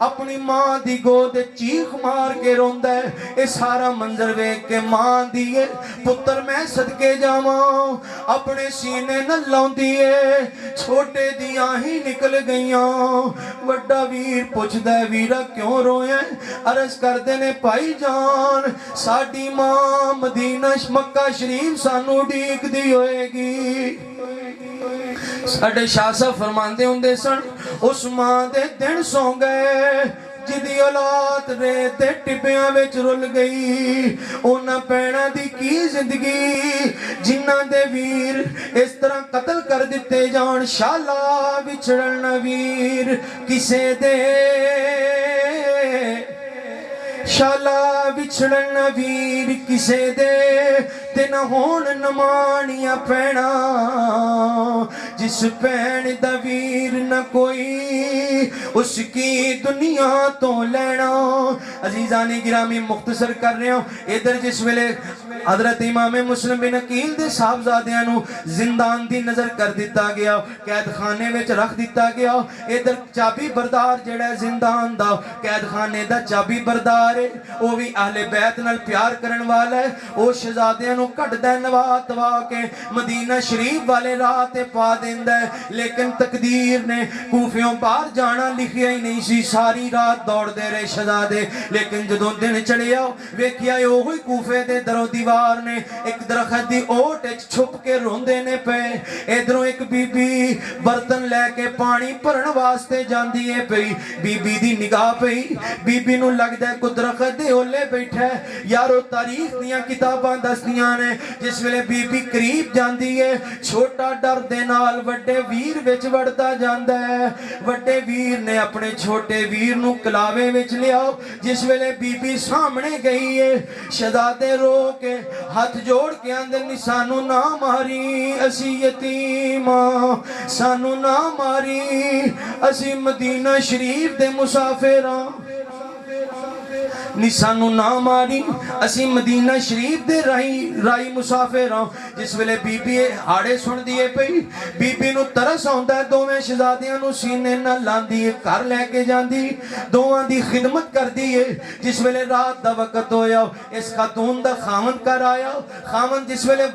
اپنی ماں دی گود چیخ مار کے روندہ ہے. اس سارا منظر ویکھ کے ماں دیئے پتر میں صدقے جاواں اپنے سینے نہ لاؤں دیئے چھوٹے دیاں ہی نکل گئیاں. وڈا ویر پوچھ دے ویرہ کیوں روئے عرض کر دینے پائی جان ساڑھی ماں مدینہ مکہ شریف سانو ڈیک دی ہوئے گی. ساڑھے شاہ صاحب فرماندے ہوں دے سن اس ماں دے دن سو گئے جدی اولاد ریتے ٹپیاں وچ رل گئی. اونا پینا دی کی زندگی جنہ دے ویر اس طرح قتل کر دیتے جان. شالا بچھڑن ویر کسے دے شالا بچھڑن ویر کسے دے تے نہ ہون نمانیاں پینا جس پین دا ویر نہ کوئی اس کی دنیا تو لینا. عزیزان گرامی مختصر کر رہے ہوں. ادھر جس ویلے حضرت امام مسلم بن عقیل دے صاحبزادیاں نو زندان دی نظر کر دیتا گیا قید خانے وچ رکھ دیتا گیا. ادھر چابی بردار جڑا ہے زندان دا قید خانے دا چابی بردار ہے وہ بھی اہل بیت نال پیار کرن والا ہے. وہ شہزادیاں نو کٹ دے نوا توا کے مدینہ شریف والے راہ تے پا دیندا ہے. لیکن تقدیر نے کوفیوں باہر جانا لکھیا ہی نہیں سی. ساری رات دوڑ دے رہے شہزادے لیکن جدوں دن چڑھیا ویکھیا اوہی کوفے دے درو دیوار نے ایک درخت دی اوٹ چھپ کے روندے نے پے. ادھروں ایک بی بی برتن لے کے پانی بھرن واسطے جاندی ہے پئی بی بی دی نگاہ پئی بی بی نو لگدا ہے کوئی درخت دے اولے بیٹھا ہے یارو تاریخ دیاں کتاباں دسدیاں نے جس ویلے بی بی قریب جاندی ہے چھوٹا ڈر دے نال وڈے ویر وچ وڑدا جاندا ہے وڈے ویر نے اپنے چھوٹے ویر نو کلاوے وچ لیا جس ویلے بی بی سامنے گئی ہے شہزادے رو کے ہاتھ جوڑ کے آندے نی سانو نہ ماری اسی یتیم سانو نہ ماری اسی مدینہ شریف دے مسافراں نی سانو نہ ماری اسی مدینہ شریف دے رائی مسافر ہاں جس ویلے بی بی ہاڑے سن دیے پئی بی بی نو ترس آندا ہے دوویں شہزادیاں نو سینے نہ لاندی ہے گھر لے کے جاندی دوواں دی خدمت کر دی ہے جس ویلے رات دا وقت ہویا اس خاتون دا خاوند کر آیا خاوند جس ویلے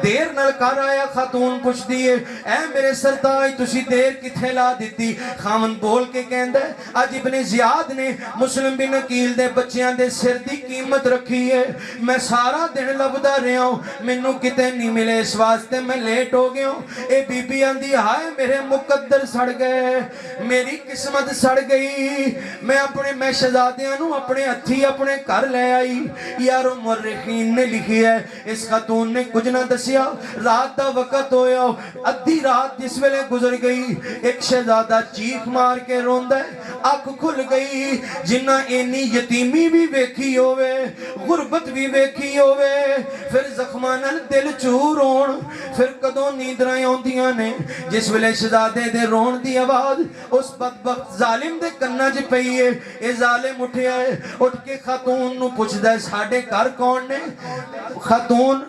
دیر نال کر آیا خاتون پوچھ دیئے اے میرے سرتاج تسی دیر کتھے لا دیتی خامن بول کے کہندہ ہے آج ابن زیاد نے مسلم بن عقیل دے بچیاں دے سر دی قیمت رکھی ہے میں سارا دن لبدا رہا ہوں منو کتے نہیں ملے اس واسطے میں لیٹ ہو گیا ہوں اے بی بی آندی ہائے میرے مقدر سڑ گئے میری قسمت سڑ گئی میں شہزادیاں نو اپنے ہتھی اپنے گھر لے آئی یارو مورخین نے لکھی ہے اس خاتون نے کچھ نہ دسیا رات دا وقت ہویا ادھی رات جس ویلے گزر گئی ایک شہزادہ چیخ مار کے روندہ ہے آنکھ کھل گئی جنہ اینی یتیمی بھی ویکھی ہوئے غربت بھی ویکھی ہوئے پھر زخمانل دل چور ہون پھر کدوں نیندرائیں ہوندیاں نے جس ویلے شہزادے دے رون دی آواز اس بدبخت ظالم دے کنہ جی پئی ہے اے ظالم اٹھیا ہے اٹھ کے خاتون نو پوچھ دے ساڑھے گھر کون نے خاتون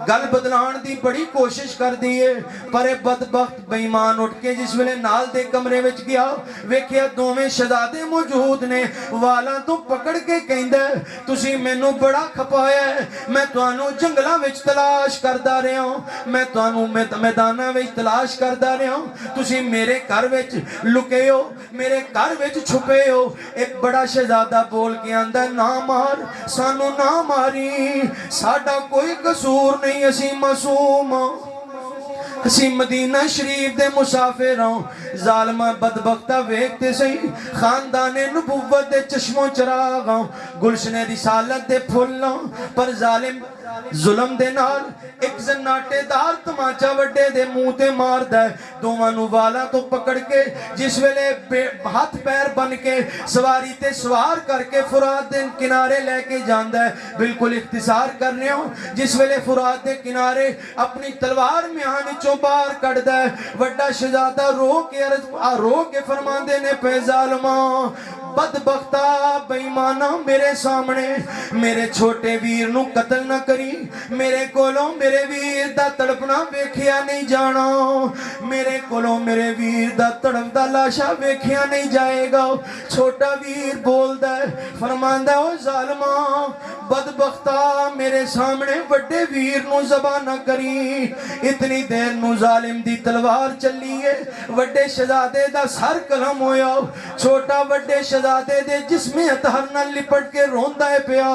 گل بدلان دی بڑی کوشش کر دیئے پر بدبخت بیمان اٹھ کے جس ویلے نال دے کمرے وچ گیا ویکھیا دوویں شہزادے موجود نے والاں تو پکڑ کے کہندا ہے تسی مینوں بڑا کھپایا ہے میں تانوں جنگلاں وچ تلاش کردا رہیا ہوں میں تانوں میداناں وچ تلاش کردا رہیا ہوں تسی میرے گھر وچ لکے ہو میرے گھر وچ چھپے ہو ایک بڑا شہزادہ بول کے آندا ہے نہ مار سانوں نہ ماری ساڈا کوئی قصور نہیں اسی معصوم اسی مدینہ شریف دے مسافر ہوں ظالمہ بدبختہ ویکھتے سہی خاندان نبوت دے چشموں چراغ ہوں گلشن رسالت دے پھول ہوں پر ظالم ظلم دے نال ایک زناٹے دار تماچا وڈے دے منہ تے مار دے دوواں نو والا تو پکڑ کے جس ویلے ہاتھ پیر بن کے سواری تے سوار کر کے فرات دے کنارے لے کے جاندا ہے بالکل اختصار کر رہے ہوں جس ویلے فرات دے کنارے اپنی تلوار میان وچوں باہر کڈ دے وڈا شہزادہ رو کے فرماندے نے پے ظالماں بدبختہ بیمانہ میرے سامنے میرے چھوٹے ویر نو قتل نہ کری میرے کولوں میرے ویر دا تڑپنا ویکھیا نہیں جانا میرے کولوں میرے ویر دا تڑپ دا لاشا ویکھیا نہیں جائے گا چھوٹا ویر بول دے فرماندہ او ظالماں بدبختہ میرے سامنے وڈے ویر نو ذبح نہ کری اتنی دیر نو ظالم دی تلوار چلی ہے وڈے شہزادے دا سر قلم ہویا چھوٹا وڈے شہزادے دے جسم اطہر نہ لپٹ کے روندہ ہے پیا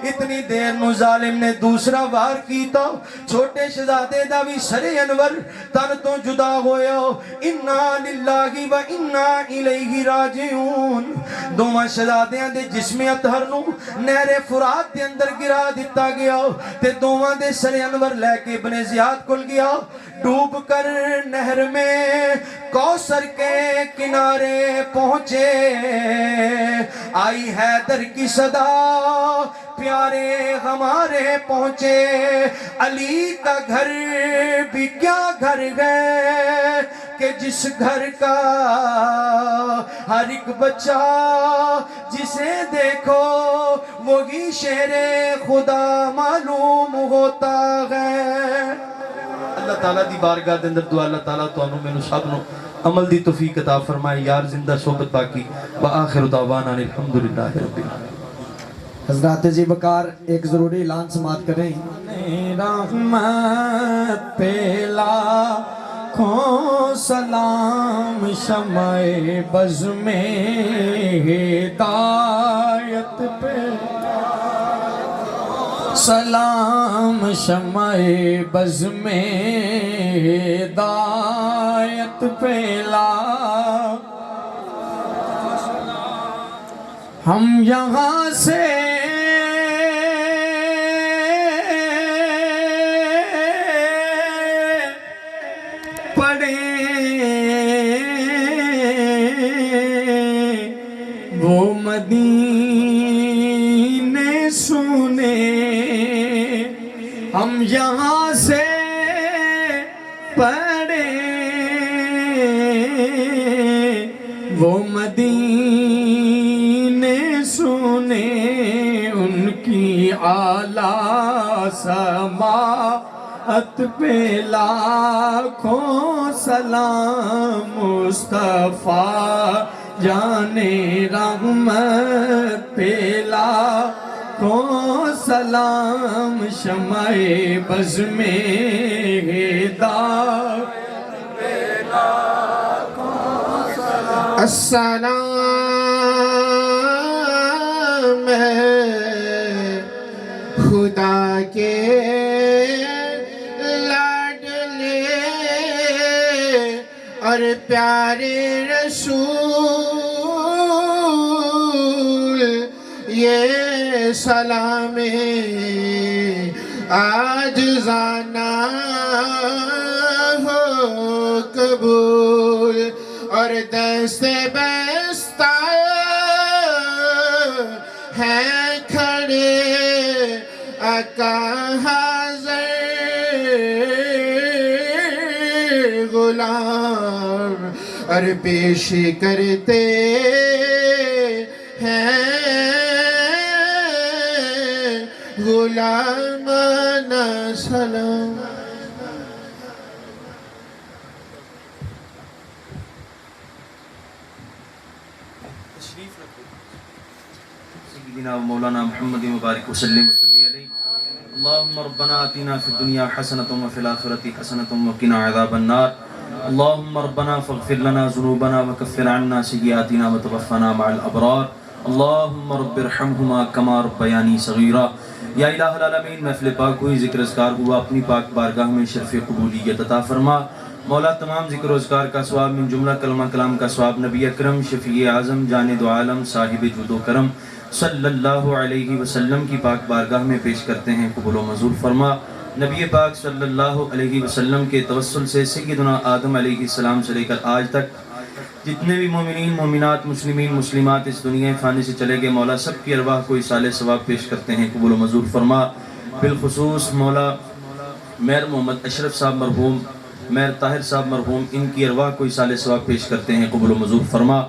اتنی دیر نو ظالم نے دوسرا وار کیتا چھوٹے شہزادے دا بھی سر انور تن تو جدا ہویا انا للہ و انا الیہ راجعون دوما شہزادیاں دے جسم اطہر نو نہر فرات دے اندر گرا دیتا گیا تے دوما دے سر انور لے کے ابن زیاد کل گیا ڈوب کر نہر میں کوثر کے کنارے پہنچے آئی حیدر کی صدا پیارے ہمارے پہنچے علی کا گھر بھی کیا گھر ہے کہ جس گھر کا ہر ایک بچہ جسے دیکھو وہی شہر خدا معلوم ہوتا ہے اللہ تعالیٰ دی بارگاہ دے اندر دعا اللہ تعالیٰ تو انہوں میں سب نو عمل دی توفیق عطا فرمائے یار زندہ صحبت باقی وآخر دعوانا الحمدللہ رب العالمین حضرات جی بکار ایک ضروری اعلان سماعت کریں رحمت پہ لاکھوں سلام شمع بز میں ہدایت پہ سلام شمع بز میں ہدایت پھیلا ہم یہاں سے وہ مدینے سنے ہم یہاں سے پڑھے وہ مدینے سنے ان کی اعلیٰ سماعت پہ لاکھوں سلام مصطفیٰ جانے رحمت پہ لاکھوں سلام شمع بز میں ہدایت پہ لاکھوں سلام السلام خدا کے لاڈلے اور پیارے رسول یہ سلام عاجزانہ ہو قبول اور دست بستہ ہیں کھڑے آقا حاضر غلام اور پیش کرتے ہیں غلامانہ سلام سیدنا و مولانا محمد مبارک وسلم وصلی علیہ اللہم ربنا آتنا فی الدنیا حسنۃ وفی الآخرۃ حسنۃ وقنا عذاب النار اللہم ربنا فاغفر لنا ذنوبنا وکفر عنا سیئاتنا وتوفنا مع الابرار اللہم رب ارحمہما کما ربیانی صغیرا یا الہ العالمین محفل پاک ہوئی ذکر اذکار ہوا اپنی پاک بارگاہ میں شرف قبولیت عطا فرما مولا تمام ذکر و اذکار کا ثواب من جملہ کلمہ کلام کا ثواب نبی اکرم شفیع اعظم جان دو عالم صاحب جود و کرم صلی اللہ علیہ وسلم کی پاک بارگاہ میں پیش کرتے ہیں قبول و منظور فرما نبی پاک صلی اللہ علیہ وسلم کے توسل سے سیدنا آدم علیہ السلام سے لے کر آج تک جتنے بھی مومنین مومنات مسلمین مسلمات اس دنیا فانی سے چلے گئے مولا سب کی ارواح کو اصال ثواب پیش کرتے ہیں قبول و منظور فرما بالخصوص مولا میر محمد اشرف صاحب مرحوم میر طاہر صاحب مرحوم ان کی ارواح کو اصال ثواب پیش کرتے ہیں قبول و منظور فرما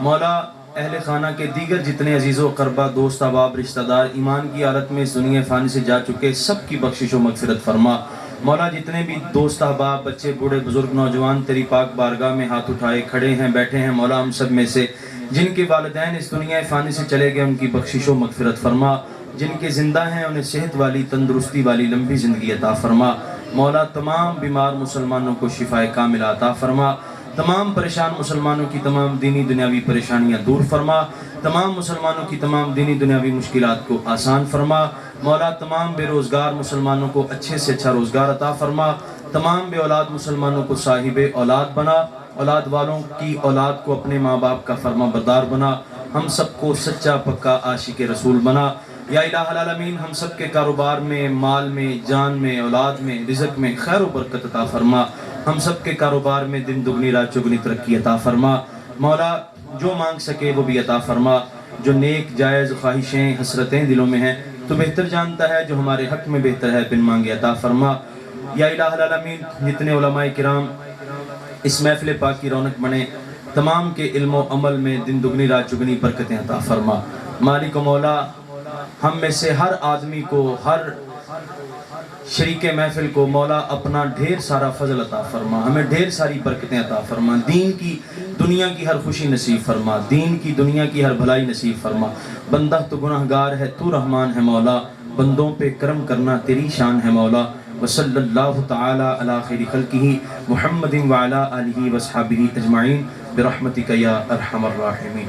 مولا اہل خانہ کے دیگر جتنے عزیز و قربہ دوست احباب رشتہ دار ایمان کی حالت میں اس دنیا فانی سے جا چکے سب کی بخشش و مغفرت فرما مولا جتنے بھی دوست احباب بچے بوڑھے بزرگ نوجوان تیری پاک بارگاہ میں ہاتھ اٹھائے کھڑے ہیں بیٹھے ہیں مولا ہم سب میں سے جن کے والدین اس دنیا فانی سے چلے گئے ان کی بخشش و مغفرت فرما جن کے زندہ ہیں انہیں صحت والی تندرستی والی لمبی زندگی عطا فرما مولا تمام بیمار مسلمانوں کو شفائے کاملہ عطا فرما تمام پریشان مسلمانوں کی تمام دینی دنیاوی پریشانیاں دور فرما تمام مسلمانوں کی تمام دینی دنیاوی مشکلات کو آسان فرما مولا تمام بے روزگار مسلمانوں کو اچھے سے اچھا روزگار عطا فرما تمام بے اولاد مسلمانوں کو صاحب اولاد بنا اولاد والوں کی اولاد کو اپنے ماں باپ کا فرما بردار بنا ہم سب کو سچا پکا عاشق رسول بنا یا الہ العالمین ہم سب کے کاروبار میں مال میں جان میں اولاد میں رزق میں خیر و برکت عطا فرما ہم سب کے کاروبار میں دن دگنی رات چگنی ترقی عطا فرما مولا جو مانگ سکے وہ بھی عطا فرما جو نیک جائز خواہشیں حسرتیں دلوں میں ہیں تو بہتر جانتا ہے جو ہمارے حق میں بہتر ہے بن مانگے عطا فرما یا الہ العالمین جتنے علماء کرام اس محفل پاک کی رونق بنے تمام کے علم و عمل میں دن دگنی رات چگنی برکتیں عطا فرما مالک و مولا ہم میں سے ہر آدمی کو ہر شریک محفل کو مولا اپنا ڈھیر سارا فضل عطا فرما ہمیں ڈھیر ساری برکتیں عطا فرما دین کی دنیا کی ہر خوشی نصیب فرما دین کی دنیا کی ہر بھلائی نصیب فرما بندہ تو گناہگار ہے تو رحمان ہے مولا بندوں پہ کرم کرنا تیری شان ہے مولا وصلی اللہ تعالی علی خیر خلقہ محمد وعلی آلہ وصحبہ اجمعین برحمتک یا ارحم الراحمین